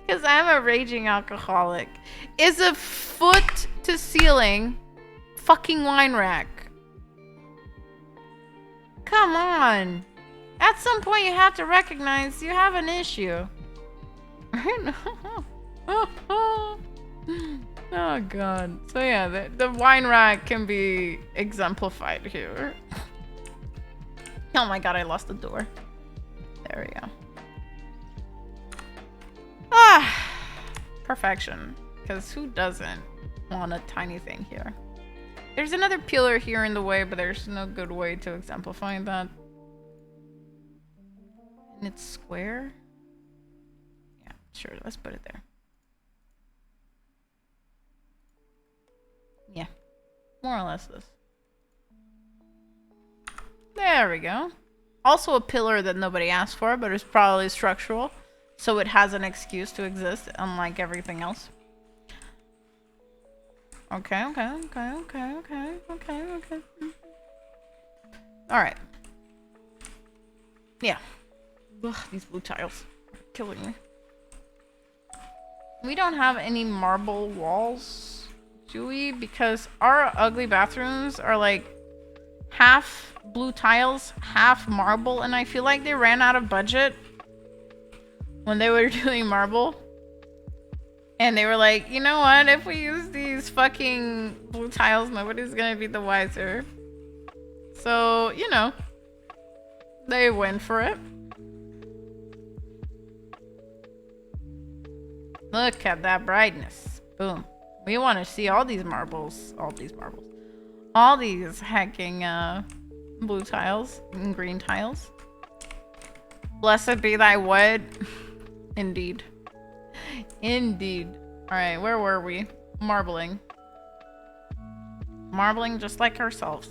Speaker 1: Because I'm a raging alcoholic. Is a foot to ceiling fucking wine rack. Come on. At some point you have to recognize you have an issue. Oh god. So yeah, the wine rack can be exemplified here. Oh my god, I lost the door. There we go. Ah, perfection. Because who doesn't want a tiny thing here? There's another pillar here in the way, but there's no good way to exemplify that. And it's square? Yeah, sure, let's put it there. Yeah, more or less this. There we go. Also a pillar that nobody asked for, but it's probably structural. So it has an excuse to exist, unlike everything else. Okay. Alright. Yeah. Ugh, these blue tiles are killing me. We don't have any marble walls, do we? Because our ugly bathrooms are like half blue tiles, half marble, and I feel like they ran out of budget when they were doing marble. And they were like, you know what? If we use these fucking blue tiles, nobody's gonna be the wiser. So, you know, they went for it. Look at that brightness. Boom. We want to see all these marbles. All these hacking blue tiles and green tiles. Blessed be thy wood. Indeed. Indeed. Alright, where were we? Marbling. Marbling just like ourselves.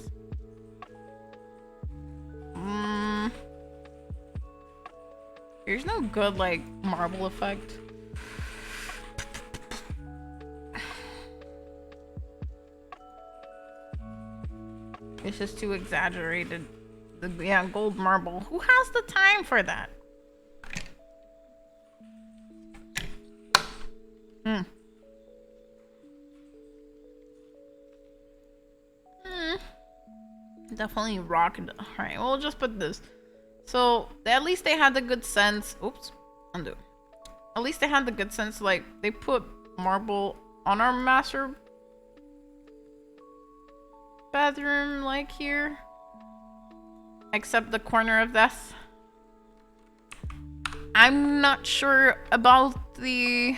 Speaker 1: There's no good, like, marble effect. It's just too exaggerated. Yeah, gold marble. Who has the time for that? Definitely rock. Alright, we'll just put this. So, at least they had the good sense. Oops. Undo. At least they had the good sense, like, they put marble on our master bathroom, like here. Except the corner of this. I'm not sure about the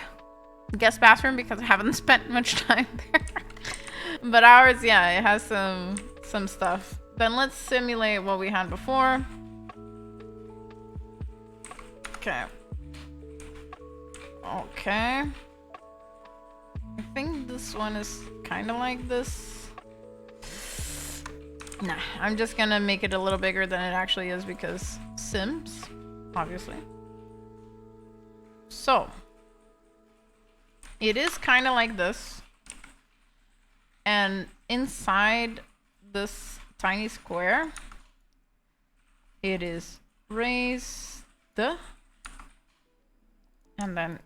Speaker 1: guest bathroom because I haven't spent much time there. But ours, yeah, it has some stuff. Then let's simulate what we had before. Okay. Okay. I think this one is kind of like this. Nah, I'm just gonna make it a little bigger than it actually is because Sims, obviously. So, it is kind of like this. And inside this tiny square, it is raised. And then,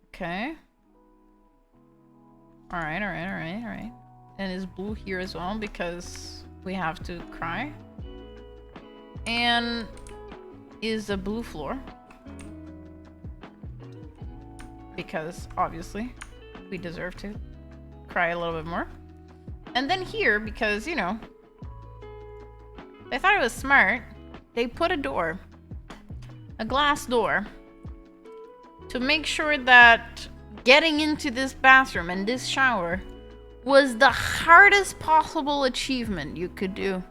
Speaker 1: okay. Alright. And it's blue here as well because we have to cry. And is a blue floor. Because obviously we deserve to cry a little bit more. And then here, because, you know, they thought it was smart, they put a door. A glass door. To make sure that getting into this bathroom and this shower was the hardest possible achievement you could do.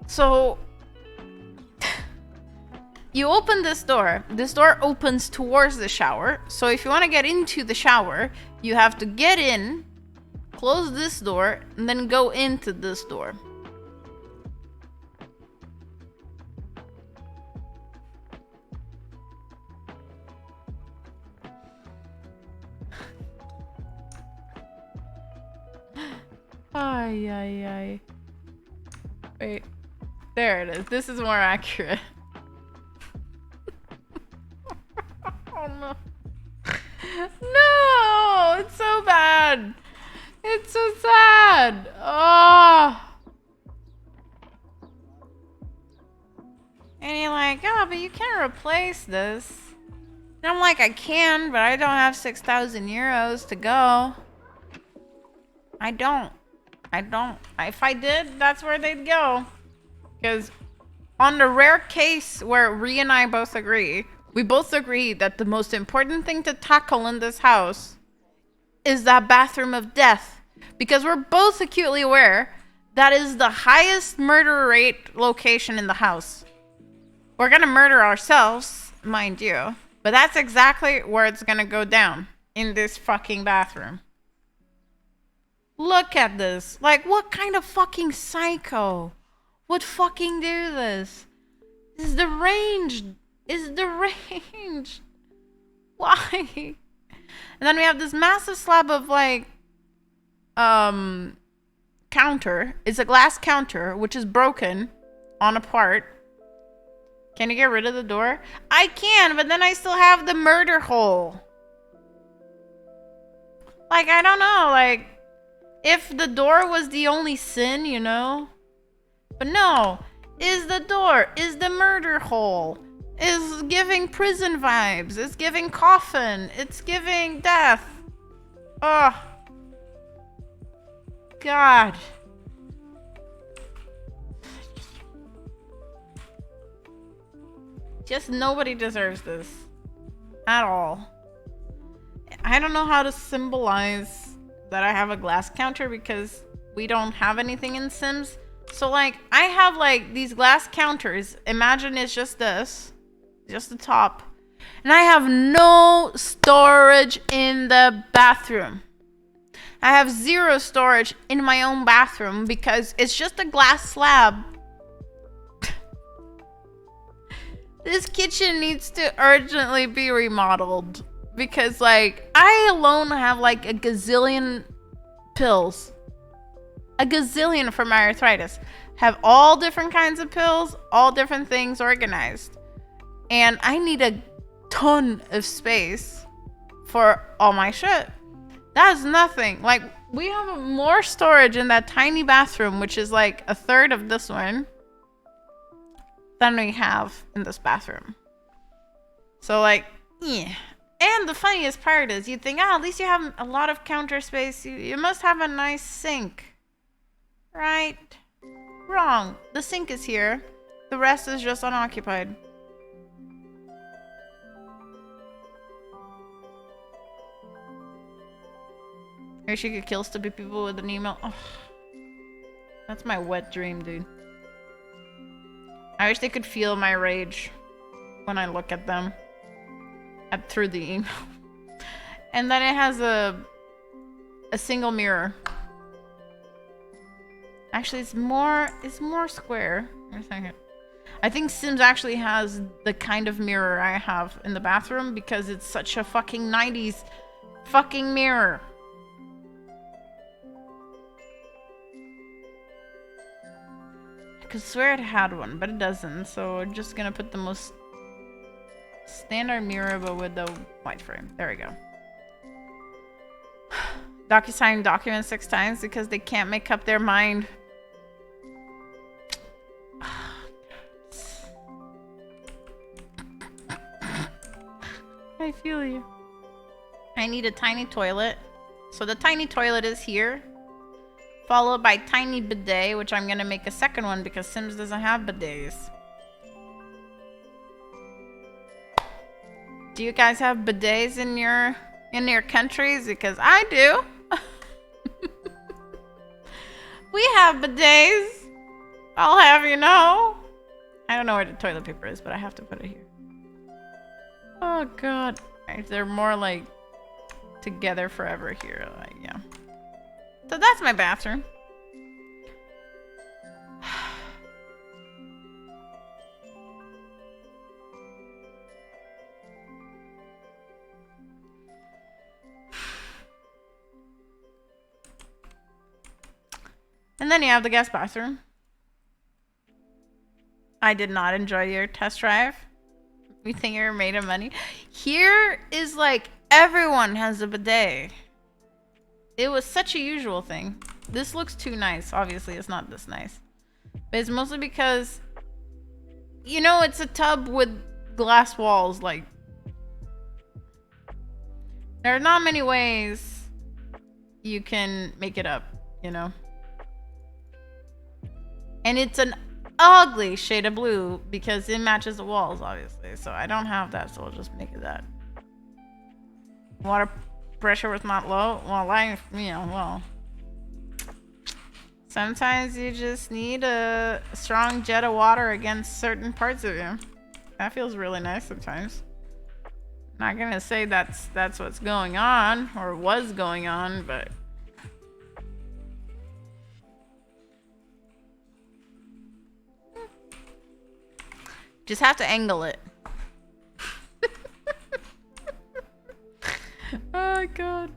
Speaker 1: So you open this door opens towards the shower. So if you want to get into the shower, you have to get in, close this door, and then go into this door. Ay. Wait. There it is. This is more accurate. Oh no. No! It's so bad. It's so sad. Oh. And you're like, oh, but you can't replace this. And I'm like, I can, but I don't have 6,000 euros to go. I don't. If I did, that's where they'd go. Because on the rare case where Rhea and I both agree, we both agree that the most important thing to tackle in this house is that bathroom of death. Because we're both acutely aware that is the highest murder rate location in the house. We're gonna murder ourselves, mind you. But that's exactly where it's gonna go down. In this fucking bathroom. Look at this. Like, what kind of fucking psycho would fucking do this? Is the range. Why? And then we have this massive slab of, like, counter. It's a glass counter, which is broken on a part. Can you get rid of the door? I can, but then I still have the murder hole. Like, I don't know, like, if the door was the only sin, you know? But no, is the door, is the murder hole, is giving prison vibes, it's giving coffin, it's giving death. Oh. God. Just nobody deserves this. At all. I don't know how to symbolize that I have a glass counter because we don't have anything in Sims. So, like, I have, like, these glass counters. Imagine it's just this. Just the top. And I have no storage in the bathroom. I have zero storage in my own bathroom because it's just a glass slab. This kitchen needs to urgently be remodeled. Because, like, I alone have, like, a gazillion pills. A gazillion for my arthritis. Have all different kinds of pills, all different things organized. And I need a ton of space for all my shit. That's nothing. Like, we have more storage in that tiny bathroom, which is, like, a third of this one, than we have in this bathroom. So, like, yeah. And the funniest part is, you think, at least you have a lot of counter space. You must have a nice sink. Right? Wrong. The sink is here. The rest is just unoccupied. I wish you could kill stupid people with an email. Oh, that's my wet dream, dude. I wish they could feel my rage when I look at them. Through the email. And then it has a single mirror. Actually, it's more square. Wait a second. I think Sims actually has the kind of mirror I have in the bathroom because it's such a fucking 90s fucking mirror. I could swear it had one, but it doesn't. So we're just gonna put the most standard mirror, but with the white frame. There we go. DocuSign document 6 times because they can't make up their mind. I feel you. I need a tiny toilet. So the tiny toilet is here. Followed by tiny bidet, which I'm going to make a second one because Sims doesn't have bidets. Do you guys have bidets in your countries? Because I do. We have bidets. I'll have you know. I don't know where the toilet paper is, but I have to put it here. Oh god. They're more like together forever here. Like, yeah. So that's my bathroom. And then you have the guest bathroom. I did not enjoy your test drive. You think you're made of money? Here is like everyone has a bidet. It was such a usual thing. This looks too nice. Obviously, it's not this nice. But it's mostly because, you know, it's a tub with glass walls. Like, there are not many ways you can make it up, you know? And it's an ugly shade of blue because it matches the walls, obviously. So I don't have that, so I'll just make it that. Water pressure was not low. Well, sometimes you just need a strong jet of water against certain parts of you. That feels really nice sometimes. Not gonna say that's what's going on or was going on, but just have to angle it. Oh god.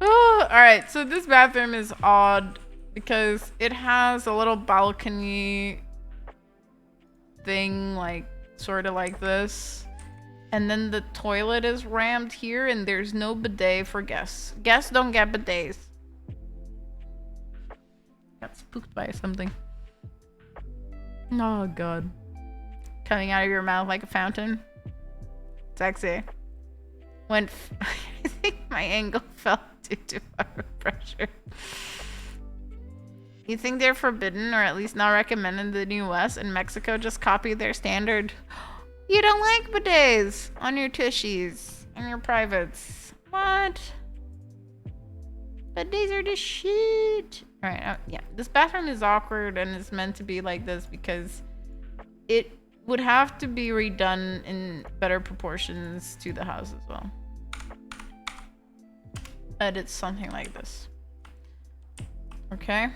Speaker 1: Oh, alright, so this bathroom is odd because it has a little balcony thing, like sort of like this. And then the toilet is rammed here and there's no bidet for guests. Guests don't get bidets. Got spooked by something. Oh god. Coming out of your mouth like a fountain. Sexy. I think my angle fell due to water pressure. You think they're forbidden or at least not recommended in the US and Mexico just copy their standard? You don't like bidets on your tushies and your privates. What? Bidets are the shit. Alright, yeah. This bathroom is awkward and it's meant to be like this because it would have to be redone in better proportions to the house as well. But it's something like this. Okay.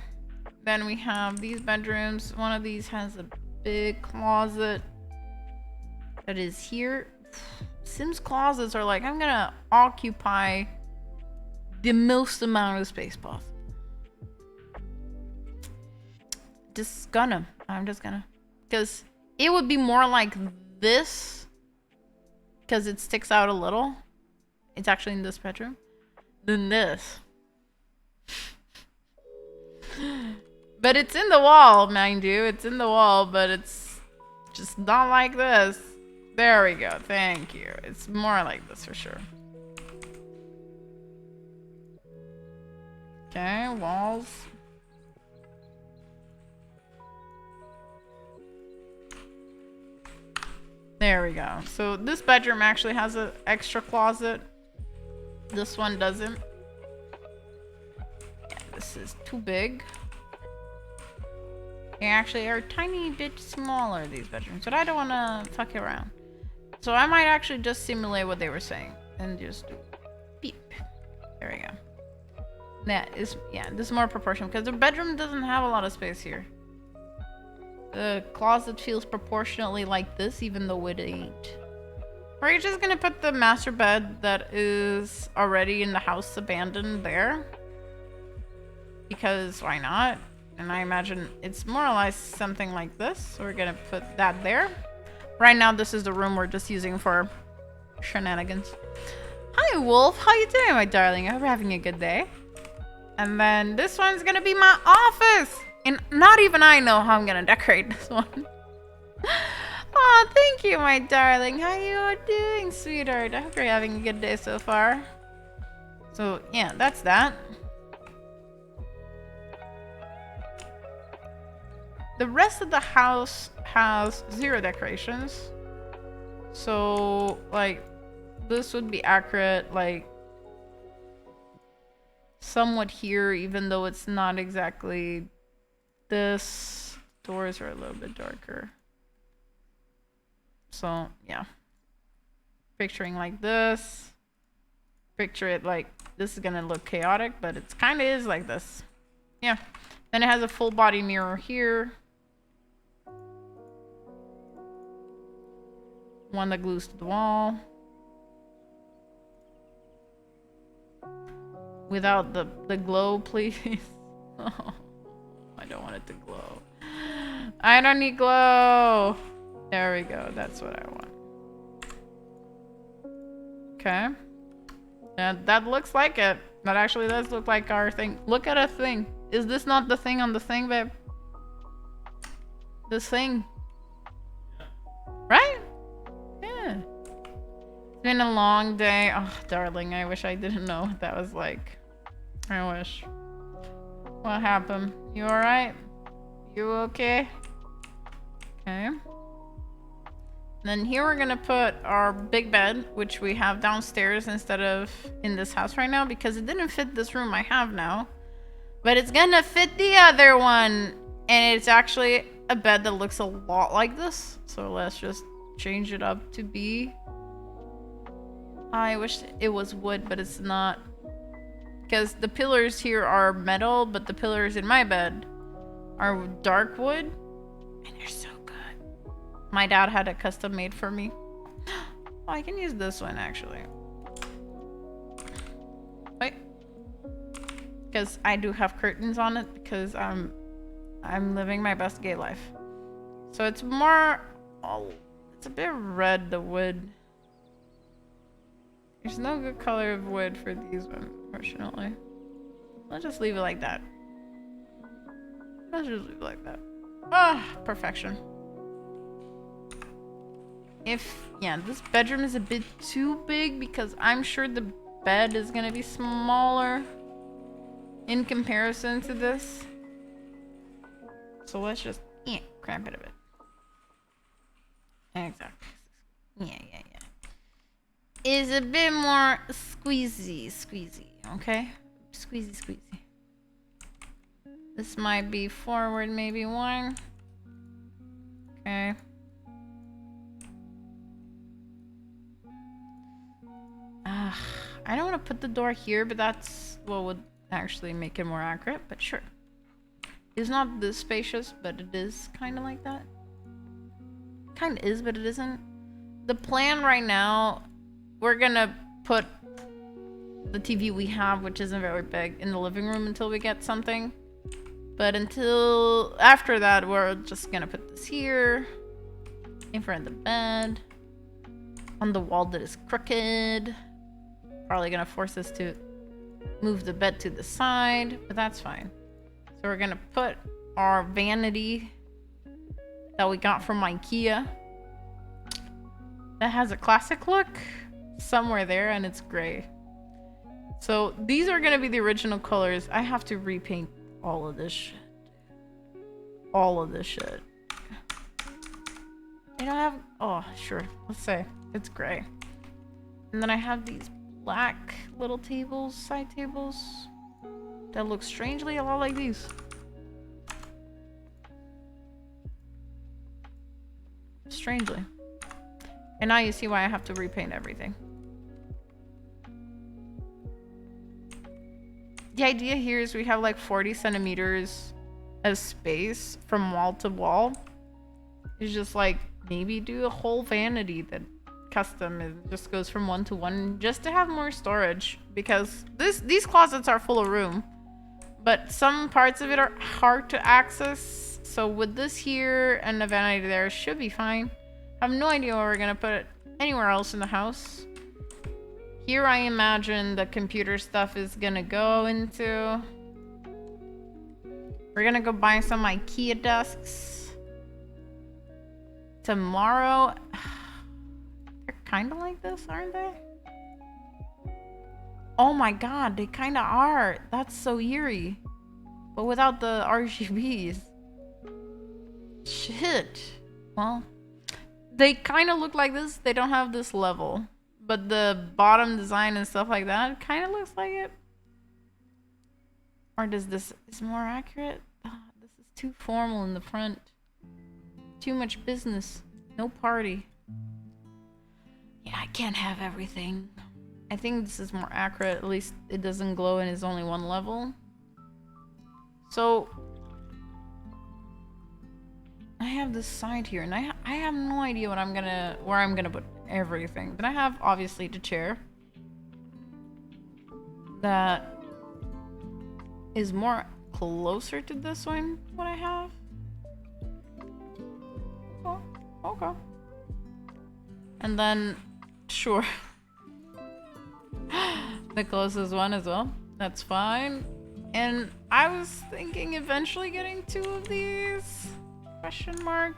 Speaker 1: Then we have these bedrooms. One of these has a big closet that is here. Sims closets are like, I'm gonna occupy the most amount of space possible. I'm just gonna. Because it would be more like this. Because it sticks out a little. It's actually in this bedroom. Than this. But it's in the wall, mind you. It's in the wall, but it's just not like this. There we go. Thank you. It's more like this for sure. Okay, walls. There we go. So this bedroom actually has an extra closet. This one doesn't. Yeah, this is too big. They actually are a tiny bit smaller, these bedrooms, but I don't want to fuck around. So I might actually just simulate what they were saying and just do beep. There we go. That is, yeah, this is more proportional because the bedroom doesn't have a lot of space here. The closet feels proportionately like this, even though it ain't. We're just gonna put the master bed that is already in the house abandoned there. Because why not? And I imagine it's more or less something like this. So we're gonna put that there. Right now, this is the room we're just using for shenanigans. Hi, Wolf. How you doing, my darling? I hope you're having a good day. And then this one's gonna be my office. And not even I know how I'm gonna decorate this one. Oh, thank you, my darling. How you doing, sweetheart? I hope you're having a good day so far. So, yeah, that's that. The rest of the house has 0 decorations. So, like, this would be accurate, like, somewhat here, even though it's not exactly this. Doors are a little bit darker. So, yeah. Picturing like this. Picture it like this is gonna look chaotic, but it kind of is like this. Yeah. Then it has a full body mirror here. One that glues to the wall. Without the glow, please. Oh, I don't want it to glow. I don't need glow. There we go. That's what I want. Okay. And that looks like it. That actually does look like our thing. Look at a thing. Is this not the thing on the thing, babe? This thing. Right? Yeah. It's been a long day. Oh, darling, I wish I didn't know what that was like. I wish. What happened? You alright? You okay? Okay. Then here we're gonna put our big bed, which we have downstairs instead of in this house right now because it didn't fit this room I have now. But it's gonna fit the other one. And it's actually a bed that looks a lot like this. So let's just change it up to be... I wish it was wood, but it's not. Because the pillars here are metal, but the pillars in my bed are dark wood. And they're so good. My dad had it custom made for me. Oh, I can use this one actually. Wait. Because I do have curtains on it because I'm living my best gay life. So it's more... Oh, it's a bit red, the wood. There's no good color of wood for these ones, unfortunately. Let's just leave it like that. Let's just leave it like that. Ah, perfection. Yeah, this bedroom is a bit too big because I'm sure the bed is gonna be smaller in comparison to this. So let's just cramp it a bit. Exactly. Yeah. Is a bit more squeezy, okay? Squeezy. This might be forward, maybe one. Okay. I don't want to put the door here, but that's what would actually make it more accurate, but sure. It's not this spacious, but it is kind of like that. Kind of is, but it isn't. The plan right now, we're gonna put the TV we have, which isn't very big, in the living room until we get something. But until after that, we're just gonna put this here, in front of the bed, on the wall that is crooked. Probably gonna force us to move the bed to the side, but that's fine. So we're gonna put our vanity that we got from IKEA. That has a classic look somewhere there, and it's gray. So these are gonna be the original colors. I have to repaint all of this shit. All of this shit. I don't have... Oh, sure. Let's say it's gray. And then I have these black little tables, side tables, that look strangely a lot like these. Strangely. And now you see why I have to repaint everything. The idea here is we have like 40 centimeters of space from wall to wall. It's just like maybe do a whole vanity that custom. It just goes from 1 to 1 just to have more storage, because these closets are full of room, but some parts of it are hard to access. So with this here and the vanity there, should be fine. I have no idea where we're gonna put it anywhere else in the house. Here I imagine the computer stuff is gonna go into. We're gonna go buy some IKEA desks tomorrow. They're kind of like this, aren't they? Oh my god, they kind of are. That's so eerie. But without the RGBs. Shit. Well, they kind of look like this. They don't have this level. But the bottom design and stuff like that kind of looks like it. Or does this is more accurate? This is too formal in the front. Too much business. No party. Yeah, I can't have everything. I think this is more accurate. At least it doesn't glow and it's only one level. So I have this side here, and I have no idea where I'm gonna put everything. But I have obviously the chair that is more closer to this one. What I have. Oh, okay. And then, sure, the closest one as well. That's fine. And I was thinking eventually getting 2 of these. Question mark.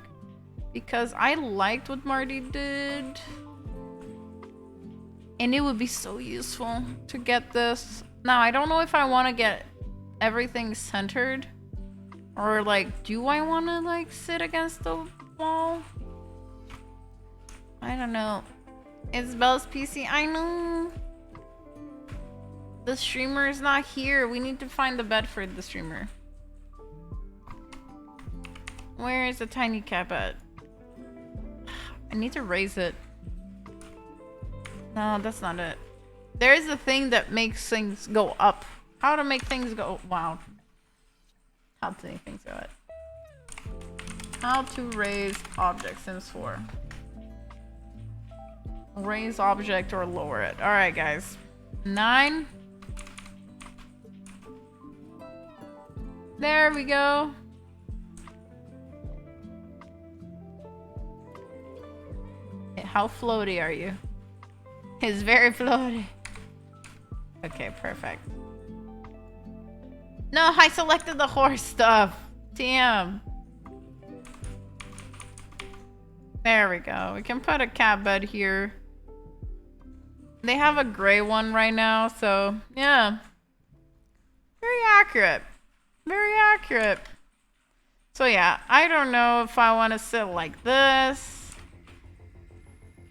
Speaker 1: Because I liked what Marty did. And it would be so useful to get this. Now, I don't know if I want to get everything centered. Or like, do I want to like sit against the wall? I don't know. It's Belle's PC. I know. The streamer is not here. We need to find the bed for the streamer. Where is the tiny cat bed? I need to raise it. No, that's not it. There is a thing that makes things go up. How to make things go... Wow. How to make things go up. How to raise object, Sims 4. Raise object or lower it. Alright, guys. 9. There we go. How floaty are you? It's very floaty. Okay, perfect. No, I selected the horse stuff. Damn. There we go. We can put a cat bed here. They have a gray one right now, so yeah. Very accurate. Very accurate. So yeah, I don't know if I want to sit like this.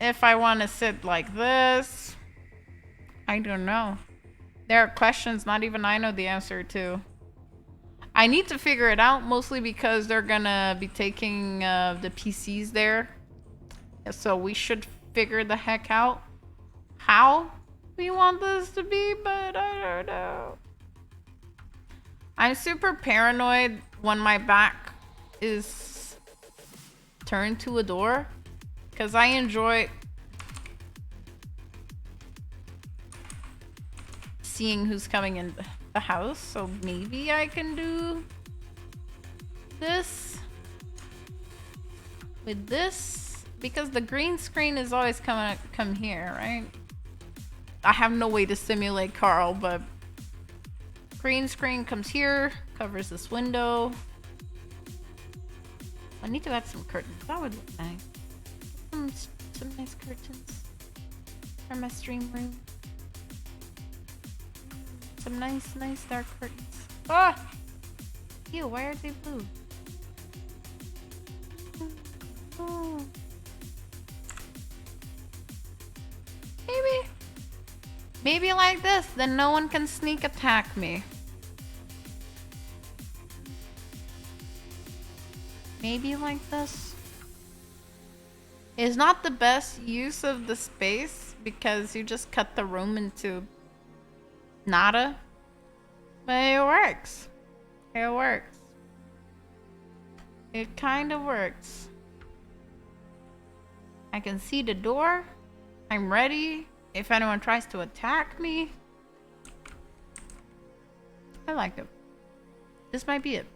Speaker 1: If I want to sit like this. I don't know. There are questions not even I know the answer to. I need to figure it out, mostly because they're gonna be taking the PCs there. So we should figure the heck out how we want this to be, but I don't know. I'm super paranoid when my back is turned to a door, because I enjoy seeing who's coming in the house. So maybe I can do this with this, because the green screen is always come here, right? I have no way to simulate Carl, but green screen comes here, covers this window. I need to add some curtains. That would look nice. Some nice curtains for my stream room. Some nice dark curtains. Ah! Ew, why are they blue? Oh. Maybe like this, then no one can sneak attack me. Maybe like this. It's not the best use of the space because you just cut the room into nada. But it works. It works. It kind of works. I can see the door. I'm ready if anyone tries to attack me. I like it. This might be it.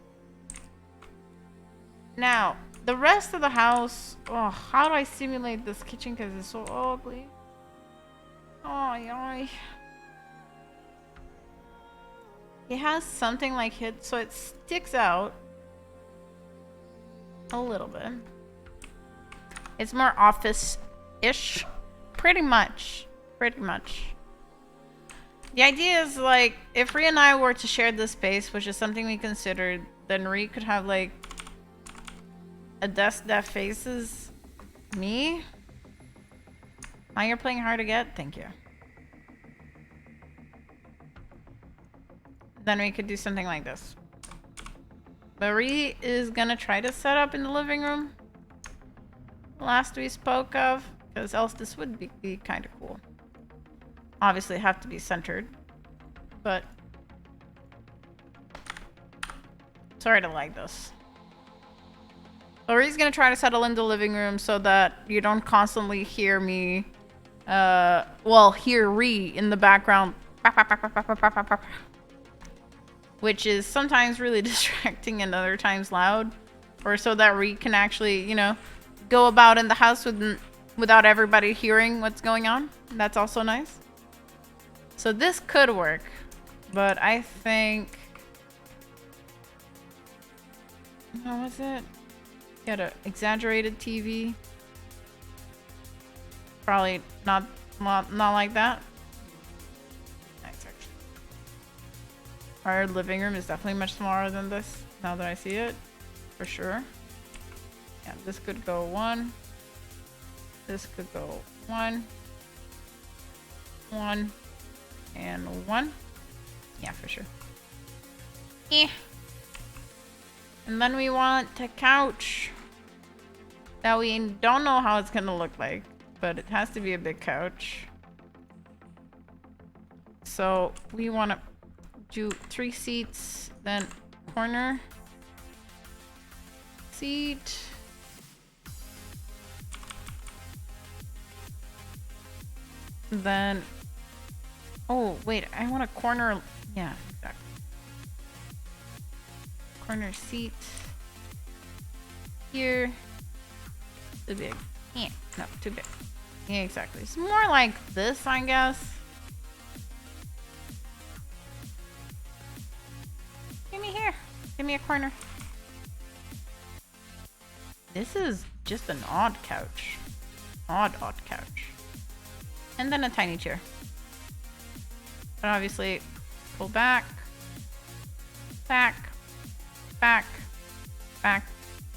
Speaker 1: Now, the rest of the house... Oh, how do I simulate this kitchen because it's so ugly? Oh, it has something like it, so it sticks out a little bit. It's more office-ish. Pretty much. Pretty much. The idea is, like, if Rhea and I were to share this space, which is something we considered, then Rhea could have, like, a desk that faces me. Now you're playing hard to get? Thank you. Then we could do something like this. But Rhea is gonna try to set up in the living room. Last we spoke of, because else this would be kind of cool. Obviously have to be centered, but sorry to like this. Lori's gonna try to settle in the living room so that you don't constantly hear me, well, hear Ree in the background, which is sometimes really distracting and other times loud, or so that Ree can actually, you know, go about in the house without everybody hearing what's going on. That's also nice. So this could work, but I think... What was it? Got an exaggerated TV. Probably not like that. Nice, actually. Our living room is definitely much smaller than this, now that I see it. For sure. Yeah, this could go 1. This could go 1. 1. And 1. Yeah, for sure. And then we want a couch that we don't know how it's gonna look like, but it has to be a big couch. So we want to do 3 seats, then corner seat. Then, oh wait, I want a corner. Yeah, exactly. Corner seat here. Too big. Yeah, no, too big. Yeah, exactly. It's more like this, I guess. Give me here. Give me a corner. This is just an odd couch. Odd couch. And then a tiny chair. But obviously, pull back. Back. Back. Back.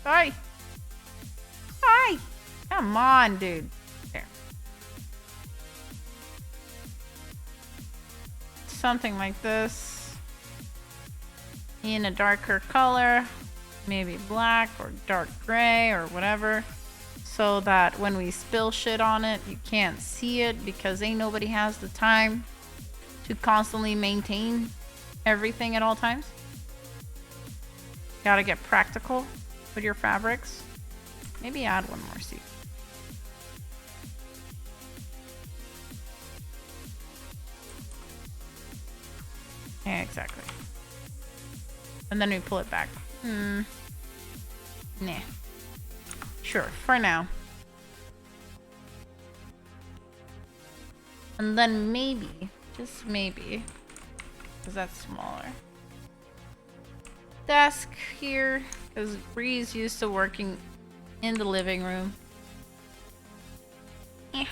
Speaker 1: Hi! Hi! Come on, dude. There. Something like this. In a darker color. Maybe black or dark gray or whatever. So that when we spill shit on it, you can't see it because ain't nobody has the time to constantly maintain everything at all times. Gotta get practical with your fabrics. Maybe add 1 more seat. Yeah, exactly. And then we pull it back. Nah. Sure, for now. And then maybe, just maybe, because that's smaller. Desk here, because Bree's used to working in the living room. Yeah.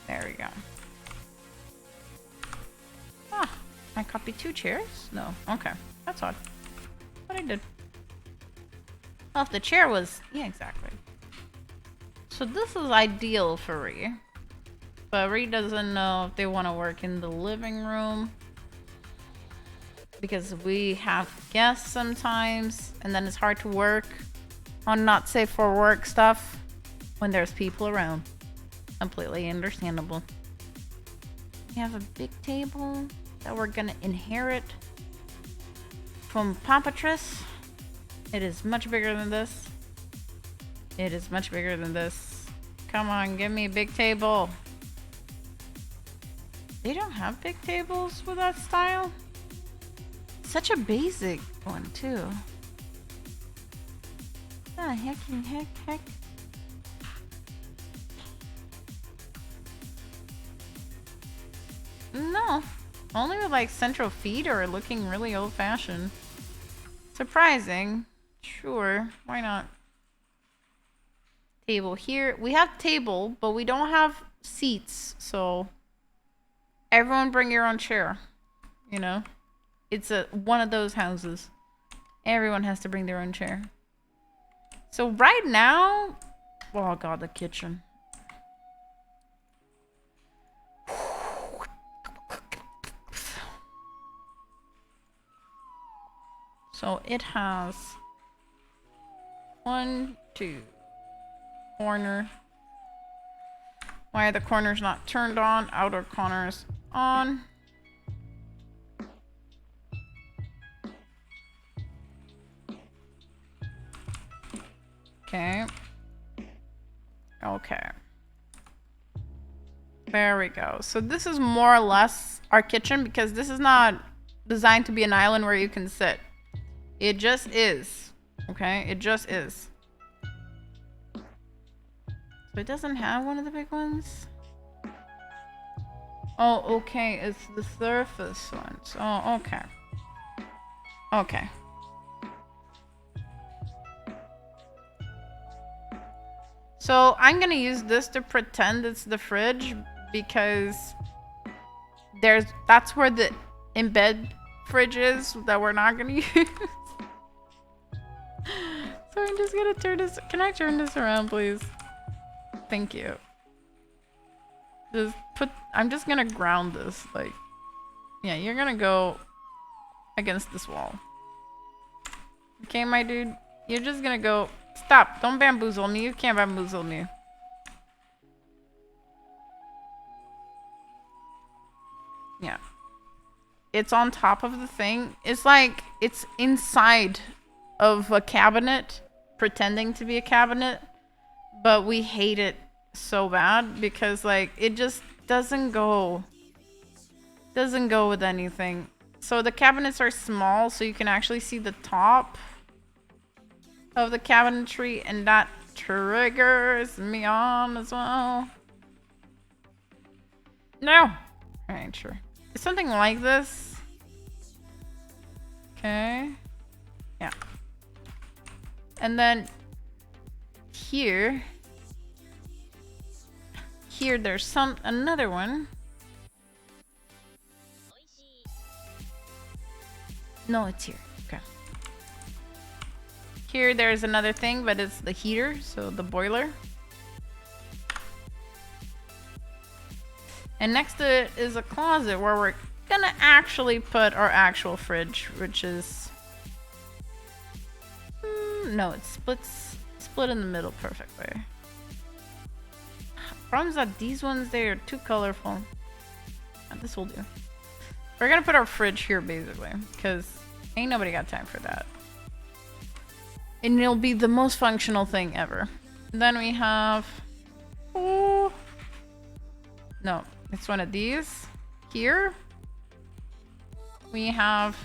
Speaker 1: There we go. Ah, I copied 2 chairs? No, okay. That's odd. What I did. Well, if the chair was... Yeah, exactly. So this is ideal for Ree. But Ree doesn't know if they want to work in the living room. Because we have guests sometimes. And then it's hard to work on not safe for work stuff when there's people around. Completely understandable. We have a big table that we're going to inherit from Belletrice. It is much bigger than this. It is much bigger than this. Come on, give me a big table. They don't have big tables with that style. Such a basic one too. Ah, heck. No, only with like central feet or looking really old-fashioned. Surprising. Sure, why not? Table here. We have table, but we don't have seats, so everyone bring your own chair. You know? It's one of those houses. Everyone has to bring their own chair. So right now... Oh god, the kitchen. So it has 1, 2 corner. Why are the corners not turned on? Outer corners on. Okay. Okay. There we go. So this is more or less our kitchen because this is not designed to be an island where you can sit. It just is. Okay? It just is. So it doesn't have one of the big ones? Oh, okay. It's the surface ones. Oh, okay. Okay. So I'm gonna use this to pretend it's the fridge because that's where the embed fridge is that we're not gonna use. So I'm just gonna turn this. Can I turn this around, please? Thank you. I'm just gonna ground this. Like, yeah, you're gonna go against this wall. Okay, my dude? You're just gonna go. Stop. Don't bamboozle me. You can't bamboozle me. Yeah. It's on top of the thing. It's like it's inside of a cabinet, pretending to be a cabinet, but we hate it so bad because like it just doesn't go with anything. So the cabinets are small, so you can actually see the top of the cabinetry, and that triggers me on as well. No. Alright, sure. It's something like this. Okay. Yeah. And then here there's another one. No, it's here. Okay. Here there's another thing, but it's the heater, so the boiler. And next to it is a closet where we're gonna actually put our actual fridge, which is no, it split in the middle perfectly. Problem is that these ones, they are too colorful. This will do. We're gonna put our fridge here basically, because ain't nobody got time for that. And it'll be the most functional thing ever. And then we have no, it's one of these. Here we have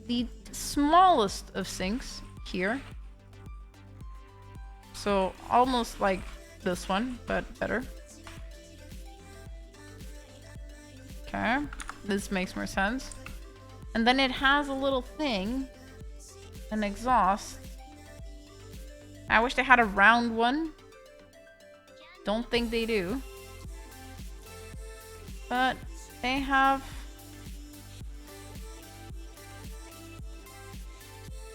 Speaker 1: the smallest of sinks here. So almost like this one, but better. Okay, this makes more sense. And then it has a little thing, an exhaust. I wish they had a round one. Don't think they do. But they have...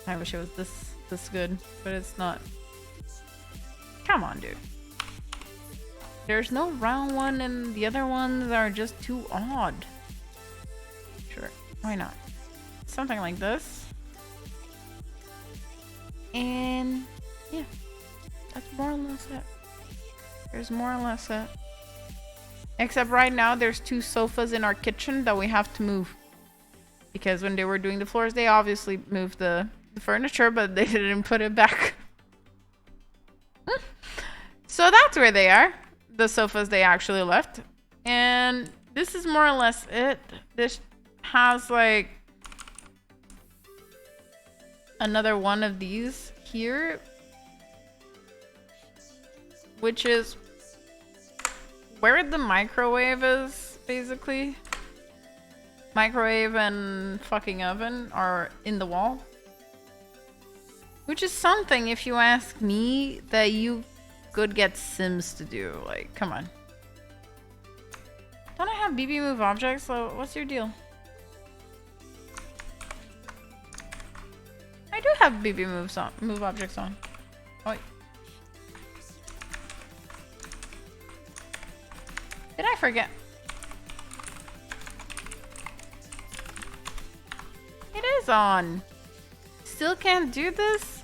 Speaker 1: I wish it was this good, but it's not. Come on, dude. There's no round one, and the other ones are just too odd. Sure, why not? Something like this. And yeah, that's more or less it. There's more or less it. Except right now there's 2 sofas in our kitchen that we have to move. Because when they were doing the floors, they obviously moved the furniture, but they didn't put it back. So that's where they are. The sofas they actually left. And this is more or less it. This has like another one of these here, which is where the microwave is, basically. Microwave and fucking oven are in the wall. Which is something, if you ask me, that you could get Sims to do. Like, come on. Don't I have BB move objects? So what's your deal? I do have BB move objects on. Oh. Did I forget? It is on. Still can't do this?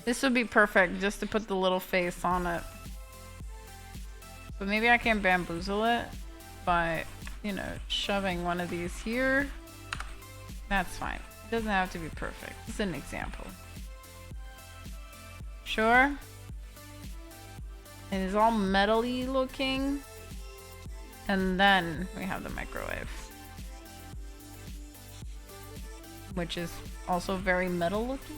Speaker 1: This would be perfect just to put the little face on it. But maybe I can bamboozle it by, you know, shoving one of these here. That's fine. It doesn't have to be perfect. It's an example. Sure. It is all metal-y looking. And then we have the microwave, which is also very metal looking.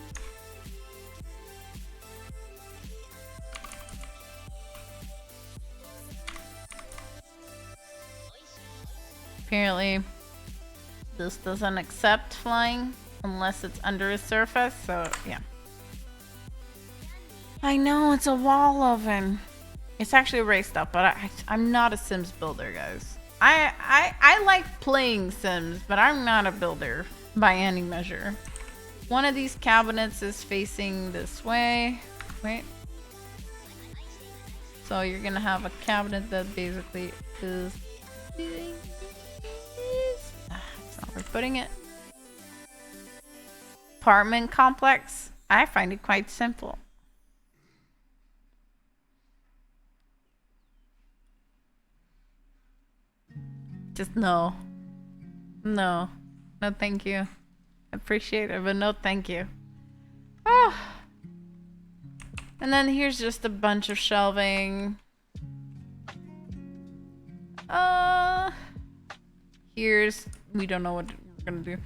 Speaker 1: Apparently, this doesn't accept flying unless it's under a surface, so yeah. I know, it's a wall oven. It's actually raised up, but I'm not a Sims builder, guys. I like playing Sims, but I'm not a builder by any measure. One of these cabinets is facing this way. Wait. So you're gonna have a cabinet that basically is... That's not where we're putting it. Apartment complex. I find it quite simple. Just no. No. No thank you. Appreciate it, but no thank you. Oh. And then here's just a bunch of shelving. Here's... We don't know what we're gonna do.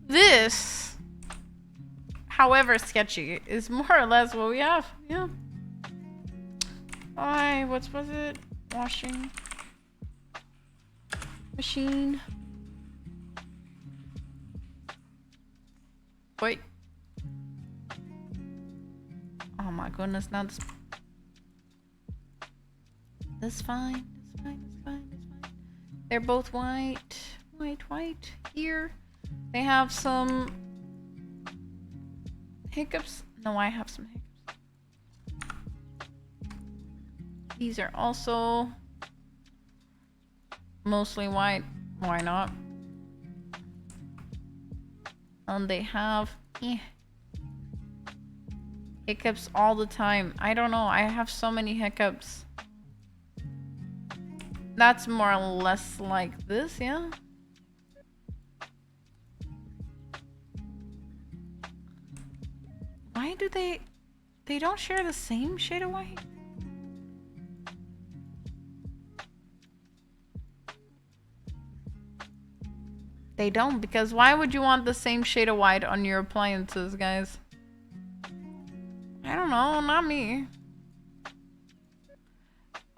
Speaker 1: This, however sketchy, is more or less what we have. Yeah. What was it? Washing machine. Wait. Oh my goodness, now this... That's fine. That's fine. That's fine. That's fine. They're both white. White. Here. They have some hiccups. No, I have some hiccups. These are also mostly white. Why not? And they have hiccups all the time. I don't know. I have so many hiccups. That's more or less like this, yeah? Why do they don't share the same shade of white? They don't, because why would you want the same shade of white on your appliances, guys? I don't know, not me.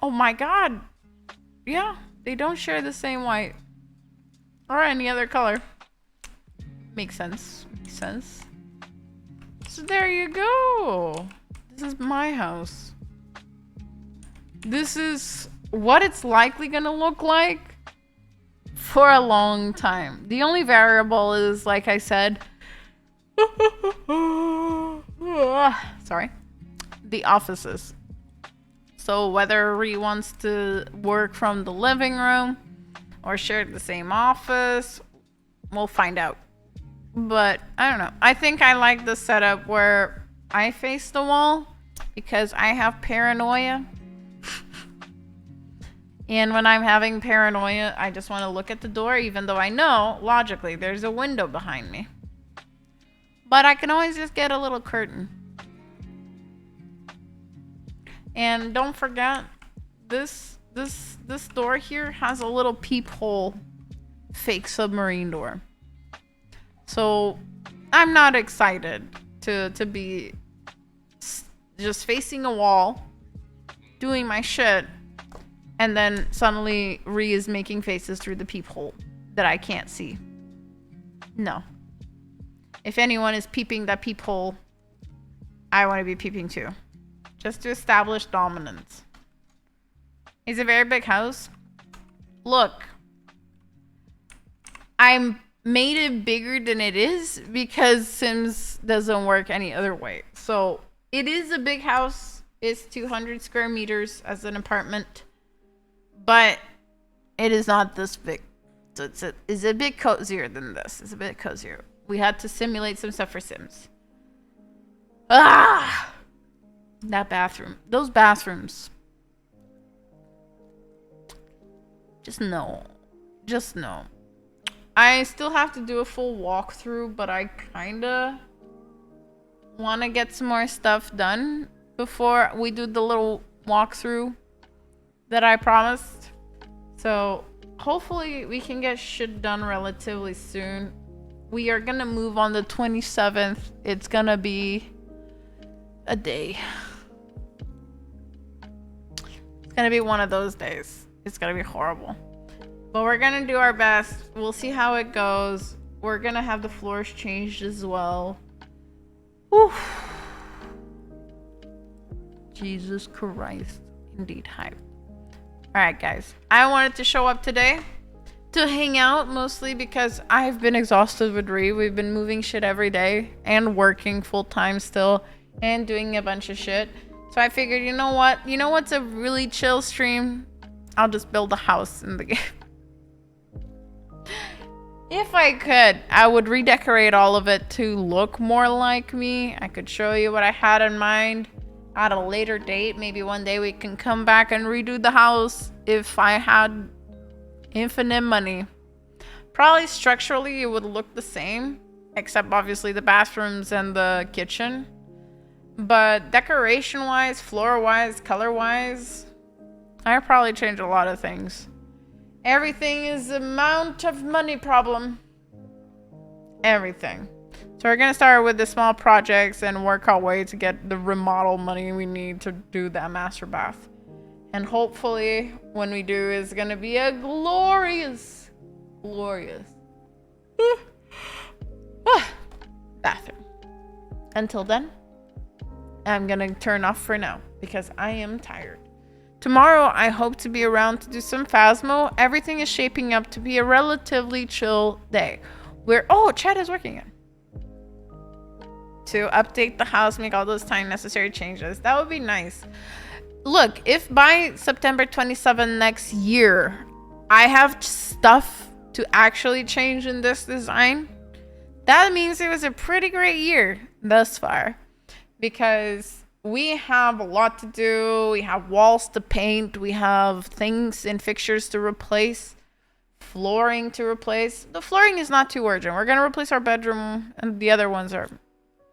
Speaker 1: Oh my god. Yeah, they don't share the same white. Or any other color. Makes sense. Makes sense. So there you go. This is my house. This is what it's likely gonna look like for a long time. The only variable is, like I said, sorry, the offices. So whether he wants to work from the living room or share the same office, we'll find out. But I don't know. I think I like the setup where I face the wall because I have paranoia. And when I'm having paranoia, I just want to look at the door, even though I know, logically, there's a window behind me. But I can always just get a little curtain. And don't forget, this door here has a little peephole fake submarine door. So I'm not excited to be just facing a wall, doing my shit, and then suddenly Ree is making faces through the peephole that I can't see. No. If anyone is peeping that peephole, I want to be peeping too. Just to establish dominance. It's a very big house. Look. I made it bigger than it is because Sims doesn't work any other way. So it is a big house. It's 200 square meters as an apartment. But it is not this big. So it's a bit cozier than this. It's a bit cozier. We had to simulate some stuff for Sims. Ah! That bathroom. Those bathrooms. Just no. Just no. I still have to do a full walkthrough, but I kinda want to get some more stuff done before we do the little walkthrough that I promised. So hopefully we can get shit done relatively soon. We are gonna move on the 27th. It's gonna be a day. It's gonna be one of those days. It's gonna be horrible. But we're gonna do our best. We'll see how it goes. We're gonna have the floors changed as well. Whew. Jesus Christ. Indeed hype. Alright guys. I wanted to show up today to hang out, mostly because I've been exhausted with Ree. We've been moving shit every day and working full time still and doing a bunch of shit. So I figured, you know what? You know what's a really chill stream? I'll just build a house in the game. If I could, I would redecorate all of it to look more like me. I could show you what I had in mind at a later date. Maybe one day we can come back and redo the house if I had infinite money. Probably structurally it would look the same, except obviously the bathrooms and the kitchen. But decoration wise, floor wise, color wise, I'd probably change a lot of things. Everything is amount of money problem. Everything. So we're gonna start with the small projects and work our way to get the remodel money we need to do that master bath. And hopefully when we do, it's gonna be a glorious bathroom. Until then, I'm gonna turn off for now because I am tired. Tomorrow, I hope to be around to do some Phasmo. Everything is shaping up to be a relatively chill day. Chat is working again. To update the house, make all those time necessary changes. That would be nice. Look, if by September 27 next year, I have stuff to actually change in this design, that means it was a pretty great year thus far. Because we have a lot to do. We have walls to paint. We have things and fixtures to replace. Flooring to replace. The flooring is not too urgent. We're going to replace our bedroom and the other ones are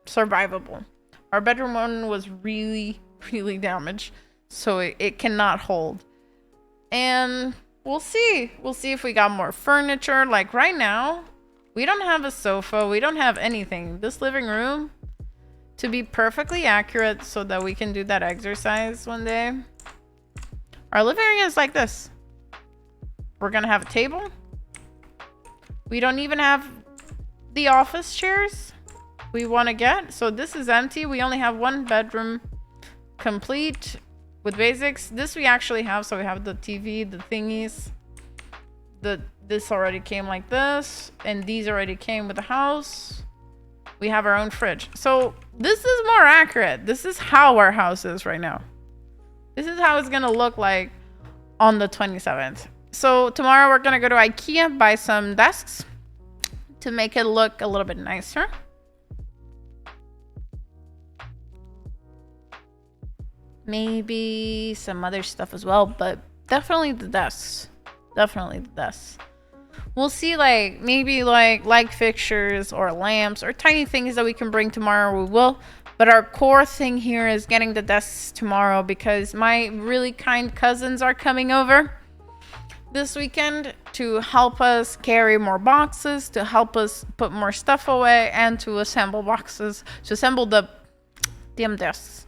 Speaker 1: survivable. Our bedroom one was really, really damaged. So it cannot hold. And we'll see. We'll see if we got more furniture. Like right now, we don't have a sofa. We don't have anything. This living room, to be perfectly accurate so that we can do that exercise one day, our living room is like this. We're gonna have a table. We don't even have the office chairs we want to get. So this is empty. We only have one bedroom complete with basics. This we actually have. So we have the TV, the thingies. This already came like this. And these already came with the house. We have our own fridge. So this is more accurate. This is how our house is right now. This is how it's going to look like on the 27th. So tomorrow we're going to go to IKEA, buy some desks to make it look a little bit nicer. Maybe some other stuff as well, but definitely the desks. Definitely the desks. We'll see, like, maybe like light fixtures or lamps or tiny things that we can bring tomorrow. We will. But our core thing here is getting the desks tomorrow because my really kind cousins are coming over this weekend to help us carry more boxes, to help us put more stuff away, and to assemble boxes, to assemble the damn desks.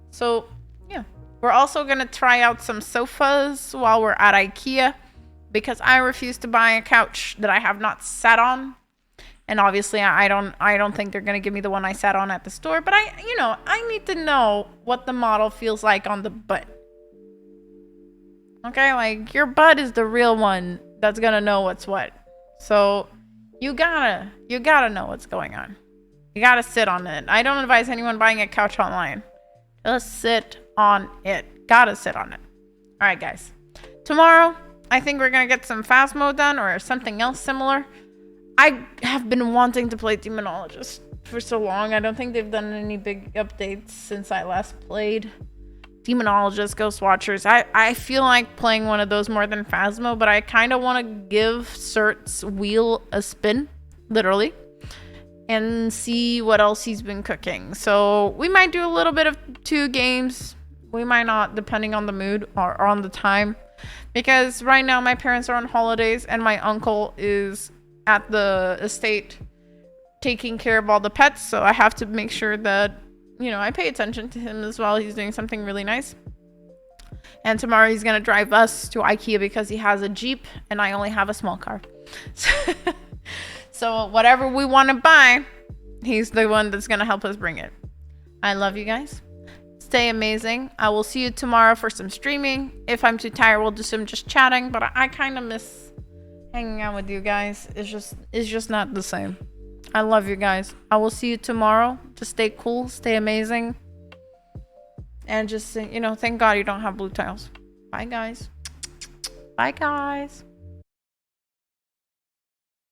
Speaker 1: So yeah, we're also gonna try out some sofas while we're at IKEA because I refuse to buy a couch that I have not sat on, and obviously I don't think they're gonna give me the one I sat on at the store. But I need to know what the model feels like on the butt. Okay, like your butt is the real one that's gonna know what's what. So you gotta know what's going on. You gotta sit on it. I don't advise anyone buying a couch online. Just sit on it. Gotta sit on it. All right, guys. Tomorrow, I think we're gonna get some fast mode done or something else similar. I have been wanting to play Demonologist for so long. I don't think they've done any big updates since I last played Demonologist, Ghost Watchers. I feel like playing one of those more than Phasmo, but I kind of want to give Cert's wheel a spin, literally, and see what else he's been cooking. So we might do a little bit of 2 games. We might not, depending on the mood or on the time. Because right now my parents are on holidays and my uncle is at the estate taking care of all the pets. So I have to make sure that I pay attention to him as well. He's doing something really nice. And tomorrow he's going to drive us to IKEA because he has a Jeep and I only have a small car. So whatever we want to buy, he's the one that's going to help us bring it. I love you guys. Stay amazing. I will see you tomorrow for some streaming. If I'm too tired, we'll do some just chatting. But I kind of miss hanging out with you guys. It's just not the same. I love you guys. I will see you tomorrow. Just stay cool, stay amazing. And just, thank God you don't have blue tiles. Bye, guys. Bye, guys.